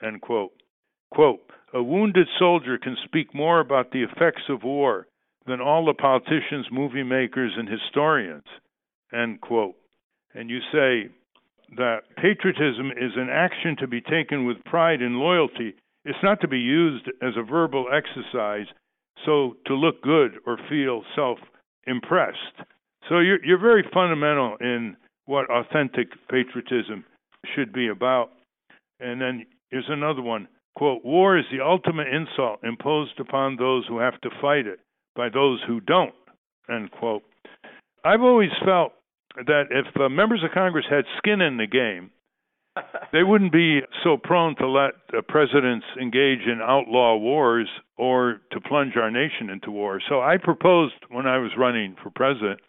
end quote. Quote, a wounded soldier can speak more about the effects of war than all the politicians, movie makers, and historians, end quote. And you say that patriotism is an action to be taken with pride and loyalty. It's not to be used as a verbal exercise, so to look good or feel self-impressed. So you're very fundamental in what authentic patriotism should be about. And then here's another one, quote, war is the ultimate insult imposed upon those who have to fight it by those who don't, end quote. I've always felt that if members of Congress had skin in the game, they wouldn't be so prone to let presidents engage in outlaw wars or to plunge our nation into war. So I proposed, when I was running for president,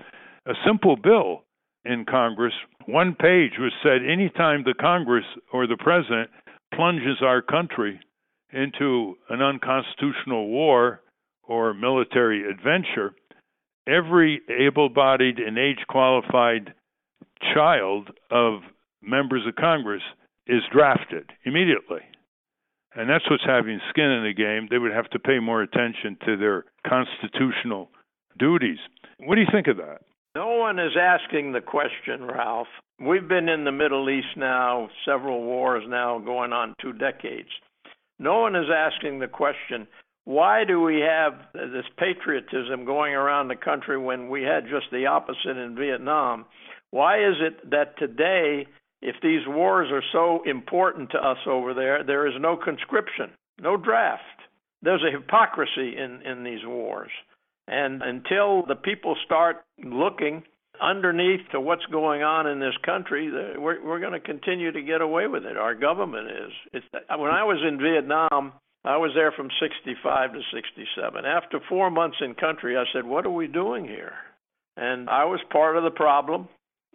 a simple bill in Congress. One page which said anytime the Congress or the president plunges our country into an unconstitutional war or military adventure, every able-bodied and age-qualified child of members of Congress is drafted immediately. and that's what's having skin in the game. They would have to pay more attention to their constitutional duties. What do you think of that? No one is asking the question, Ralph. We've been in the Middle East now, several wars now going on 2 decades. No one is asking the question, why do we have this patriotism going around the country when we had just the opposite in Vietnam? Why is it that today, if these wars are so important to us over there is no conscription, no draft? There's a hypocrisy in these wars. And until the people start looking underneath to what's going on in this country, we're going to continue to get away with it. Our government is. When I was in Vietnam, I was there from 65 to 67. After 4 months in country, I said, what are we doing here? And I was part of the problem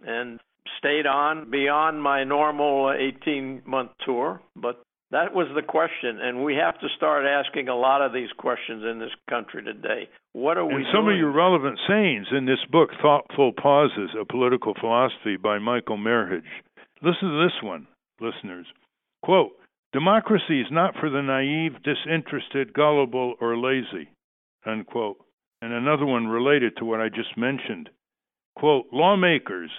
and stayed on beyond my normal 18-month tour. But that was the question, and we have to start asking a lot of these questions in this country today. What are we doing? And some of your relevant sayings in this book, Thoughtful Pauses, A Political Philosophy by Michael Merhige. Listen to this one, listeners. Quote, democracy is not for the naive, disinterested, gullible, or lazy, unquote. And another one related to what I just mentioned. Quote, lawmakers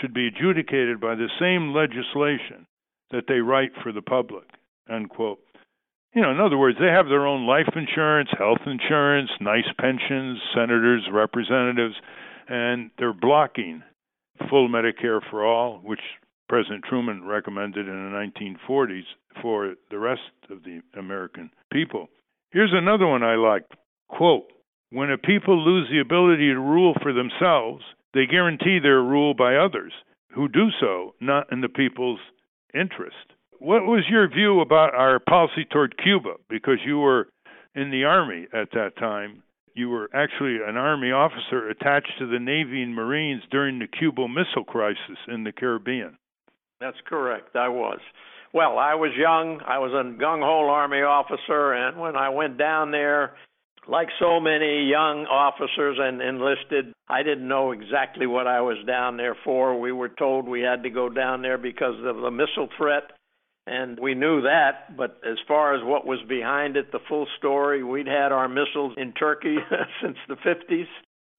should be adjudicated by the same legislation that they write for the public, unquote. In other words, they have their own life insurance, health insurance, nice pensions, senators, representatives, and they're blocking full Medicare for all, which President Truman recommended in the 1940s for the rest of the American people. Here's another one I like. Quote, when a people lose the ability to rule for themselves, they guarantee their rule by others who do so not in the people's interest. What was your view about our policy toward Cuba? Because you were in the Army at that time. You were actually an Army officer attached to the Navy and Marines during the Cuban Missile Crisis in the Caribbean. That's correct. I was. Well, I was young. I was a gung-ho Army officer, and when I went down there, like so many young officers and enlisted, I didn't know exactly what I was down there for. We were told we had to go down there because of the missile threat, and we knew that. But as far as what was behind it, the full story, we'd had our missiles in Turkey since the 50s.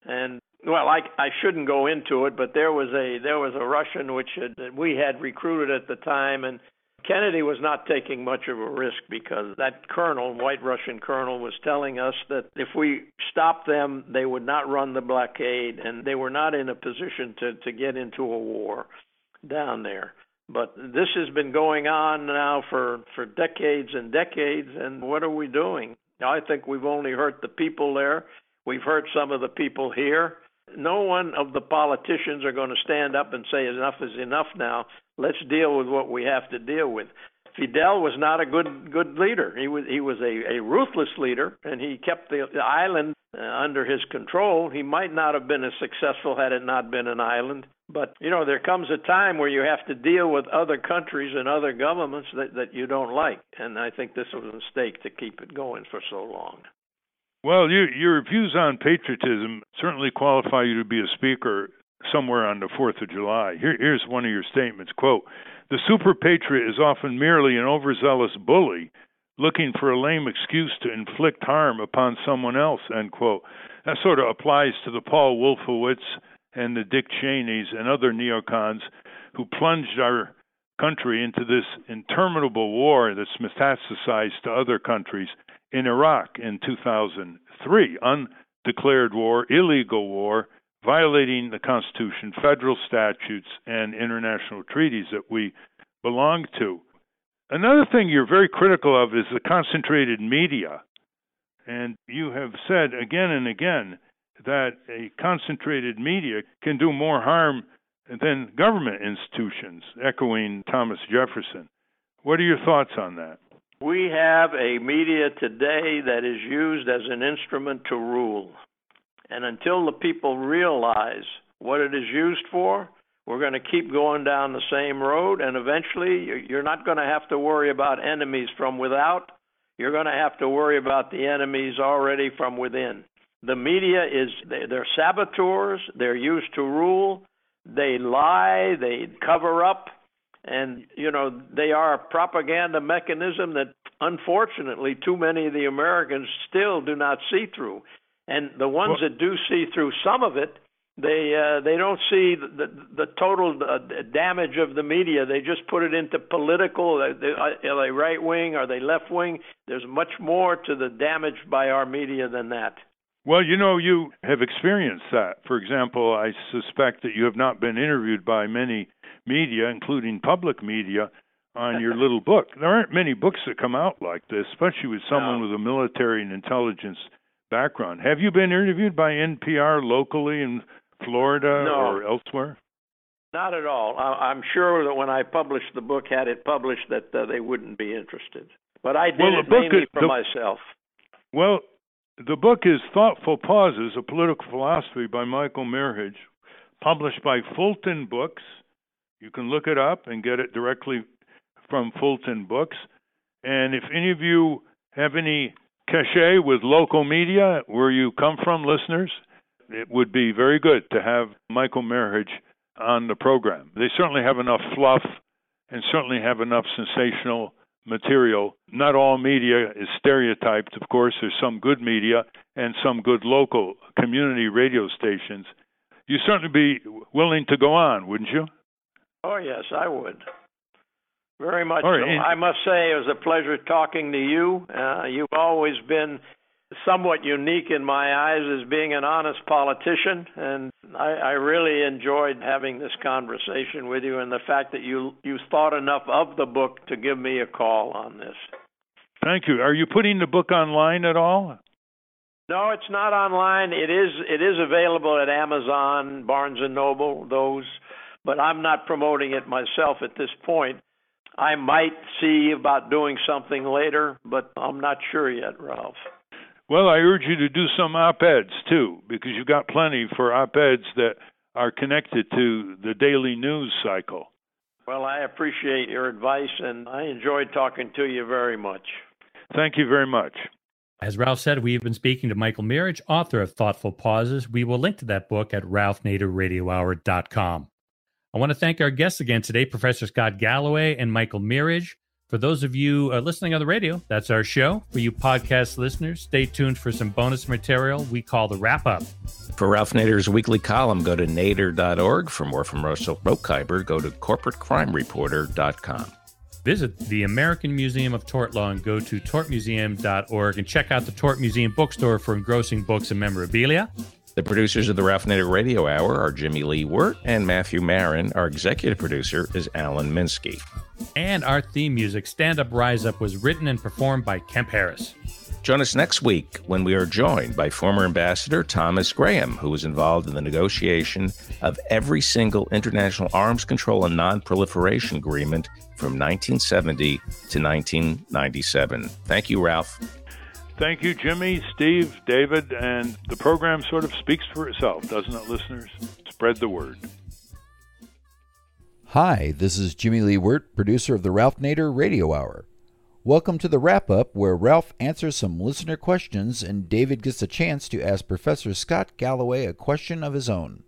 And, well, I shouldn't go into it, but there was a Russian which we had recruited at the time, and Kennedy was not taking much of a risk because that colonel, white Russian colonel, was telling us that if we stopped them, they would not run the blockade, and they were not in a position to get into a war down there. But this has been going on now for decades and decades, and what are we doing? I think we've only hurt the people there. We've hurt some of the people here. No one of the politicians are going to stand up and say enough is enough now. Let's deal with what we have to deal with. Fidel was not a good leader. He was a ruthless leader, and he kept the island under his control. He might not have been as successful had it not been an island. But, there comes a time where you have to deal with other countries and other governments that you don't like. And I think this was a mistake to keep it going for so long. Well, your views on patriotism certainly qualify you to be a speaker somewhere on the 4th of July. Here's one of your statements, quote, the super patriot is often merely an overzealous bully looking for a lame excuse to inflict harm upon someone else, end quote. That sort of applies to the Paul Wolfowitz and the Dick Cheneys and other neocons who plunged our country into this interminable war that's metastasized to other countries in Iraq in 2003, undeclared war, illegal war, violating the Constitution, federal statutes, and international treaties that we belong to. Another thing you're very critical of is the concentrated media. And you have said again and again that a concentrated media can do more harm than government institutions, echoing Thomas Jefferson. What are your thoughts on that? We have a media today that is used as an instrument to rule. And until the people realize what it is used for, we're going to keep going down the same road, and eventually you're not going to have to worry about enemies from without. You're going to have to worry about the enemies already from within. The media they're saboteurs, they're used to rule, they lie, they cover up, and, they are a propaganda mechanism that unfortunately, too many of the Americans still do not see through. And the ones that do see through some of it, they don't see the total damage of the media. They just put it into political. Are they right wing? Are they left wing? There's much more to the damage by our media than that. Well, you have experienced that. For example, I suspect that you have not been interviewed by many media, including public media, on your little book. There aren't many books that come out like this, especially with someone with a military and intelligence background. Have you been interviewed by NPR locally in Florida or elsewhere? Not at all. I'm sure that when I published the book, had it published, that they wouldn't be interested. But I did it mainly for myself. Well, the book is Thoughtful Pauses, A Political Philosophy by Michael Mirhage, published by Fulton Books. You can look it up and get it directly from Fulton Books. And if any of you have any cachet with local media where you come from, listeners, it would be very good to have Michael Mirhage on the program. They certainly have enough fluff and certainly have enough sensational material. Not all media is stereotyped. Of course, there's some good media and some good local community radio stations. You'd certainly be willing to go on, wouldn't you? Oh, yes, I would. Very much right, so. I must say it was a pleasure talking to you. You've always been somewhat unique in my eyes as being an honest politician, and I really enjoyed having this conversation with you, and the fact that you thought enough of the book to give me a call on this. Thank you. Are you putting the book online at all? No, it's not online. It is available at Amazon, Barnes & Noble, those, but I'm not promoting it myself at this point. I might see about doing something later, but I'm not sure yet, Ralph. Well, I urge you to do some op-eds, too, because you've got plenty for op-eds that are connected to the daily news cycle. Well, I appreciate your advice, and I enjoyed talking to you very much. Thank you very much. As Ralph said, we've been speaking to Michael Mirhage, author of Thoughtful Pauses. We will link to that book at ralphnaderradiohour.com. I want to thank our guests again today, Professor Scott Galloway and Michael Mirhage. For those of you listening on the radio, that's our show. For you podcast listeners, stay tuned for some bonus material we call the Wrap-Up. For Ralph Nader's weekly column, go to nader.org. For more from Russell Mokhiber, go to corporatecrimereporter.com. Visit the American Museum of Tort Law and go to tortmuseum.org and check out the Tort Museum bookstore for engrossing books and memorabilia. The producers of the Ralph Nader Radio Hour are Jimmy Lee Wirt and Matthew Marin. Our executive producer is Alan Minsky. And our theme music, Stand Up, Rise Up, was written and performed by Kemp Harris. Join us next week when we are joined by former Ambassador Thomas Graham, who was involved in the negotiation of every single international arms control and non-proliferation agreement from 1970 to 1997. Thank you, Ralph. Thank you, Jimmy, Steve, David, and the program sort of speaks for itself, doesn't it, listeners? Spread the word. Hi, this is Jimmy Lee Wirt, producer of the Ralph Nader Radio Hour. Welcome to the wrap-up, where Ralph answers some listener questions and David gets a chance to ask Professor Scott Galloway a question of his own.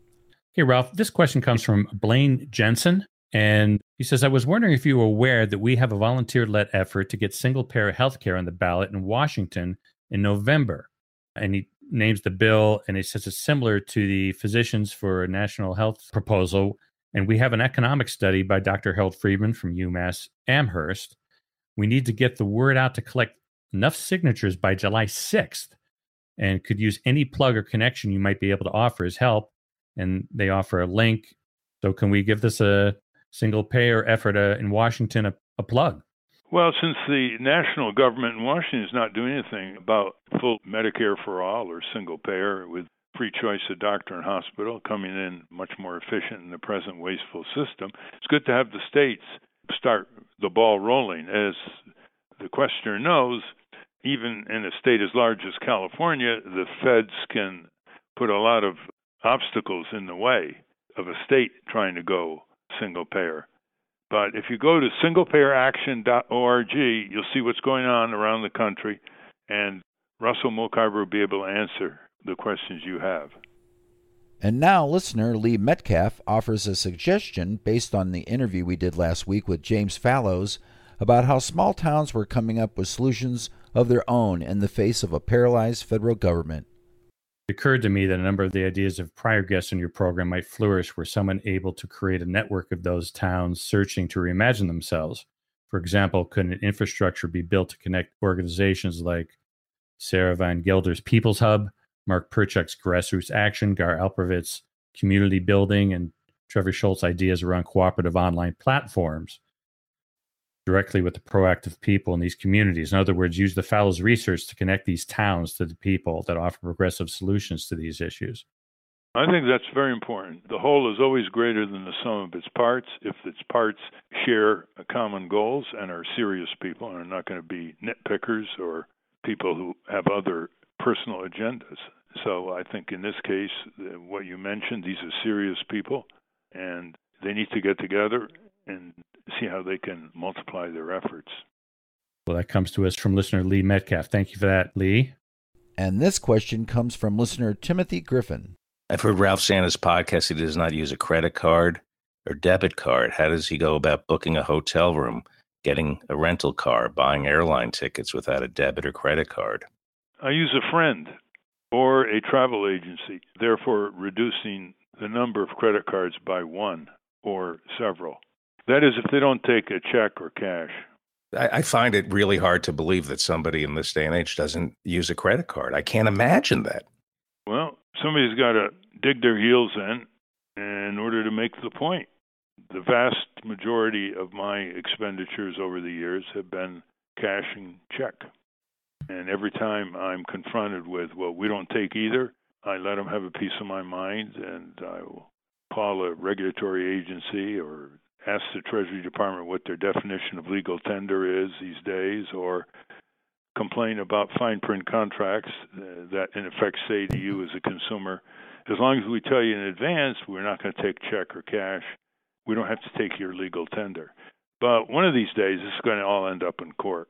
Hey, Ralph, this question comes from Blaine Jensen, and he says, I was wondering if you were aware that we have a volunteer-led effort to get single-payer health care on the ballot in Washington in November. And he names the bill, and he says it's similar to the Physicians for a National Health proposal. And we have an economic study by Dr. Harold Friedman from UMass Amherst. We need to get the word out to collect enough signatures by July 6th and could use any plug or connection you might be able to offer as help. And they offer a link. So can we give this a single-payer effort in Washington a plug? Well, since the national government in Washington is not doing anything about full Medicare for all or single-payer with free choice of doctor and hospital coming in much more efficient in the present wasteful system, it's good to have the states start the ball rolling. As the questioner knows, even in a state as large as California, the feds can put a lot of obstacles in the way of a state trying to go single payer. But if you go to singlepayeraction.org, you'll see what's going on around the country, and Russell Mokhiber will be able to answer the questions you have. And now, listener Lee Metcalf offers a suggestion based on the interview we did last week with James Fallows about how small towns were coming up with solutions of their own in the face of a paralyzed federal government. It occurred to me that a number of the ideas of prior guests in your program might flourish were someone able to create a network of those towns searching to reimagine themselves. For example, could an infrastructure be built to connect organizations like Sarah Van Gelder's People's Hub, Mark Perchuk's Grassroots Action, Gar Alperovitz Community Building, and Trevor Schultz ideas around cooperative online platforms directly with the proactive people in these communities? In other words, use the Fallows research to connect these towns to the people that offer progressive solutions to these issues. I think that's very important. The whole is always greater than the sum of its parts. If its parts share common goals and are serious people and are not going to be nitpickers or people who have other personal agendas. So I think in this case, what you mentioned, these are serious people, and they need to get together and see how they can multiply their efforts. Well, that comes to us from listener Lee Metcalf. Thank you for that, Lee. And this question comes from listener Timothy Griffin. I've heard Ralph Santa's podcast. He does not use a credit card or debit card. How does he go about booking a hotel room, getting a rental car, buying airline tickets without a debit or credit card? I use a friend or a travel agency, therefore reducing the number of credit cards by one or several. That is, if they don't take a check or cash. I find it really hard to believe that somebody in this day and age doesn't use a credit card. I can't imagine that. Well, somebody's got to dig their heels in order to make the point. The vast majority of my expenditures over the years have been cash and check. And every time I'm confronted with, well, we don't take either, I let them have a piece of my mind, and I will call a regulatory agency or ask the Treasury Department what their definition of legal tender is these days, or complain about fine print contracts that in effect say to you as a consumer, as long as we tell you in advance we're not going to take check or cash, we don't have to take your legal tender. But one of these days, this is going to all end up in court.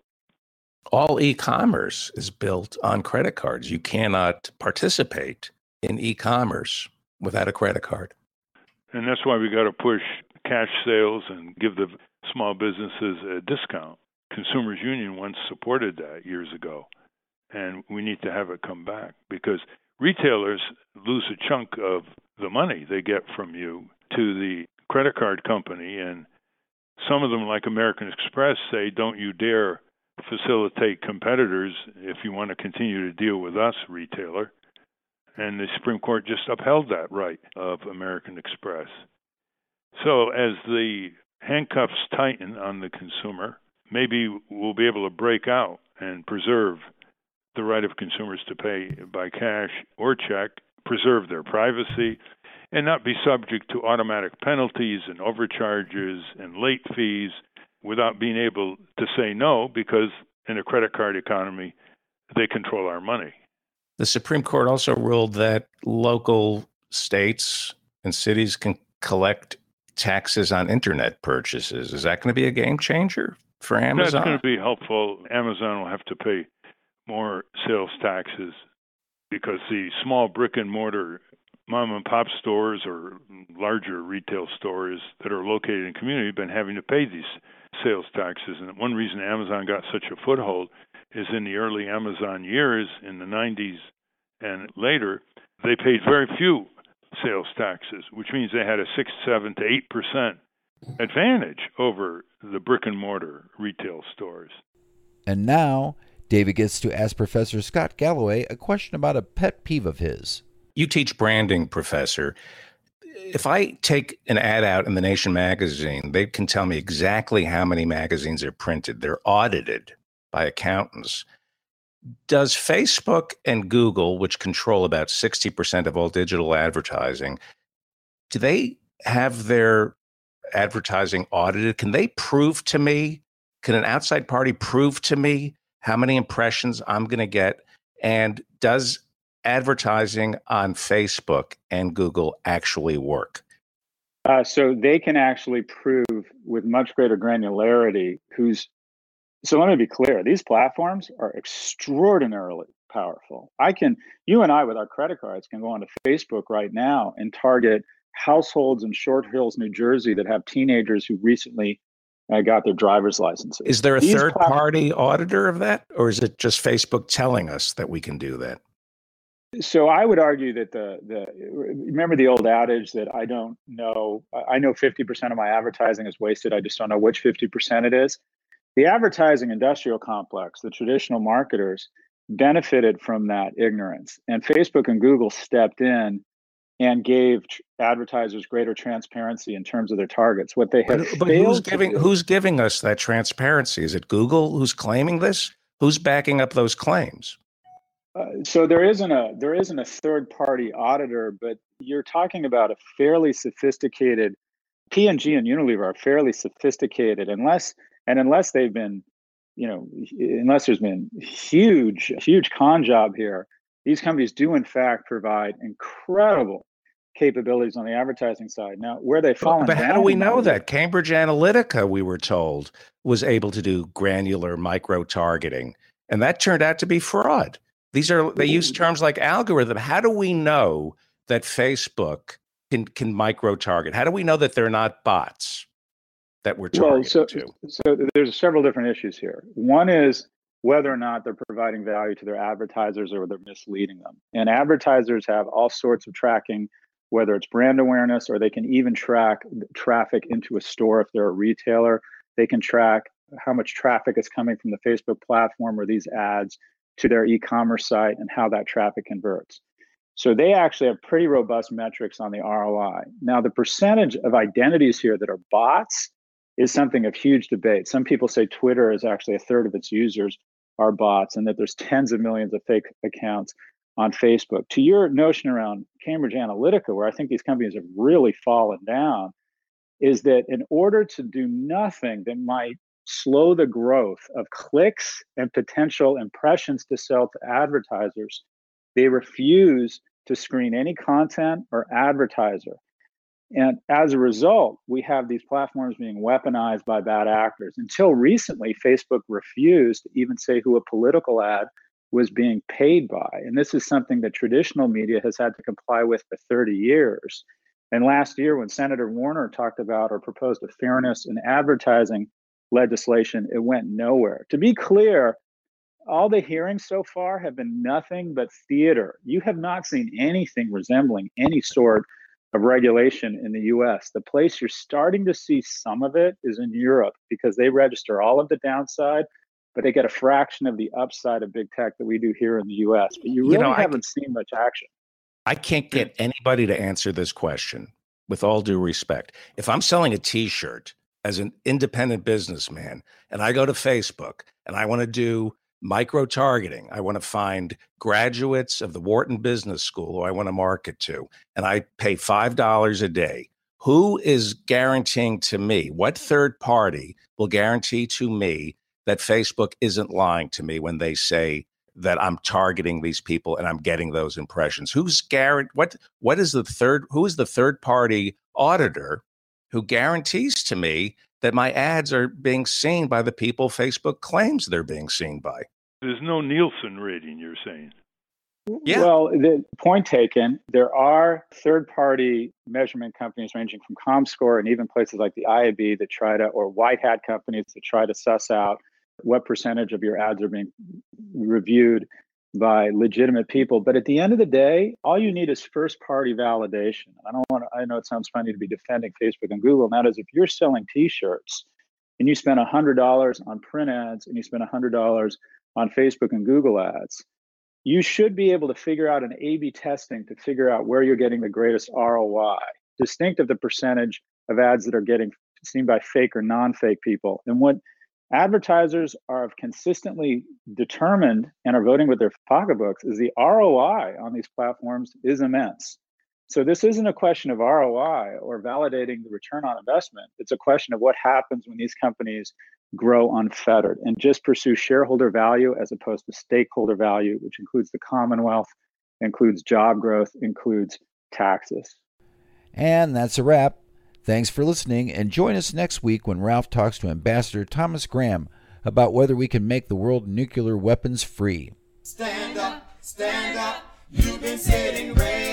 All e-commerce is built on credit cards. You cannot participate in e-commerce without a credit card. And that's why we got to push cash sales and give the small businesses a discount. Consumers Union once supported that years ago, and we need to have it come back because retailers lose a chunk of the money they get from you to the credit card company, and some of them, like American Express, say, don't you dare facilitate competitors if you want to continue to deal with us, retailer. And the Supreme Court just upheld that right of American Express. So as the handcuffs tighten on the consumer, maybe we'll be able to break out and preserve the right of consumers to pay by cash or check, preserve their privacy, and not be subject to automatic penalties and overcharges and late fees without being able to say no, because in a credit card economy, they control our money. The Supreme Court also ruled that local states and cities can collect taxes on internet purchases. Is that going to be a game changer for Amazon? That's going to be helpful. Amazon will have to pay more sales taxes because the small brick and mortar mom and pop stores or larger retail stores that are located in community have been having to pay these sales taxes. And one reason Amazon got such a foothold is in the early Amazon years in the 90s and later, they paid very few sales taxes, which means they had a 6, 7 to 8% advantage over the brick and mortar retail stores. And now, David gets to ask Professor Scott Galloway a question about a pet peeve of his. You teach branding, Professor. If I take an ad out in the Nation magazine, they can tell me exactly how many magazines are printed. They're audited by accountants. Does Facebook and Google, which control about 60% of all digital advertising, do they have their advertising audited? Can they prove to me, can an outside party prove to me how many impressions I'm going to get? And does advertising on Facebook and Google actually work? So they can actually prove with much greater granularity So let me be clear. These platforms are extraordinarily powerful. You and I with our credit cards can go onto Facebook right now and target households in Short Hills, New Jersey that have teenagers who recently got their driver's licenses. Is there a third-party auditor of that, or is it just Facebook telling us that we can do that? So I would argue that remember the old adage that I don't know, I know 50% of my advertising is wasted, I just don't know which 50% it is. The advertising industrial complex, the traditional marketers, benefited from that ignorance. And Facebook and Google stepped in and gave advertisers greater transparency in terms of their targets. What they have but who's giving us that transparency? Is it Google who's claiming this? Who's backing up those claims? So there isn't a third-party auditor, but you're talking about a fairly sophisticated. P&G and Unilever are fairly sophisticated, unless they've been, unless there's been huge con job here. These companies do in fact provide incredible capabilities on the advertising side. Now, where they fall, but how do we know that? Cambridge Analytica, we were told, was able to do granular micro targeting, and that turned out to be fraud. They use terms like algorithm. How do we know that Facebook can micro target? How do we know that they're not bots that we're targeting to? So there's several different issues here. One is whether or not they're providing value to their advertisers or they're misleading them. And advertisers have all sorts of tracking, whether it's brand awareness, or they can even track traffic into a store if they're a retailer. They can track how much traffic is coming from the Facebook platform or these ads to their e-commerce site and how that traffic converts. So they actually have pretty robust metrics on the ROI. Now, the percentage of identities here that are bots is something of huge debate. Some people say Twitter is actually a third of its users are bots, and that there's tens of millions of fake accounts on Facebook. To your notion around Cambridge Analytica, where I think these companies have really fallen down, is that in order to do nothing that might slow the growth of clicks and potential impressions to sell to advertisers, they refuse to screen any content or advertiser. And as a result, we have these platforms being weaponized by bad actors. Until recently, Facebook refused to even say who a political ad was being paid by. And this is something that traditional media has had to comply with for 30 years. And last year, when Senator Warner talked about or proposed a fairness in advertising legislation, it went nowhere. To be clear, all the hearings so far have been nothing but theater. You have not seen anything resembling any sort of regulation in the US. The place you're starting to see some of it is in Europe, because they register all of the downside, but they get a fraction of the upside of big tech that we do here in the US. But you really haven't seen much action. I can't get anybody to answer this question, with all due respect. If I'm selling a t-shirt as an independent businessman, and I go to Facebook and I want to do micro targeting, I want to find graduates of the Wharton Business School who I want to market to, and I pay $5 a day. Who is guaranteeing to me, what third party will guarantee to me that Facebook isn't lying to me when they say that I'm targeting these people and I'm getting those impressions? Who is the third party auditor who guarantees to me that my ads are being seen by the people Facebook claims they're being seen by? There's no Nielsen rating, you're saying. Yeah. Well, the point taken, there are third-party measurement companies ranging from Comscore and even places like the IAB that try to, or white hat companies that try to suss out what percentage of your ads are being reviewed by legitimate people. But at the end of the day, all you need is first-party validation. I know it sounds funny to be defending Facebook and Google, and that is if you're selling t-shirts and you spend $100 on print ads and you spend $100 on Facebook and Google ads, you should be able to figure out an A/B testing to figure out where you're getting the greatest ROI, distinct of the percentage of ads that are getting seen by fake or non-fake people. And what advertisers are consistently determined and are voting with their pocketbooks is the ROI on these platforms is immense. So this isn't a question of ROI or validating the return on investment. It's a question of what happens when these companies grow unfettered and just pursue shareholder value as opposed to stakeholder value, which includes the Commonwealth, includes job growth, includes taxes. And that's a wrap. Thanks for listening, and join us next week when Ralph talks to Ambassador Thomas Graham about whether we can make the world nuclear weapons free. Stand up, you've been sitting ready.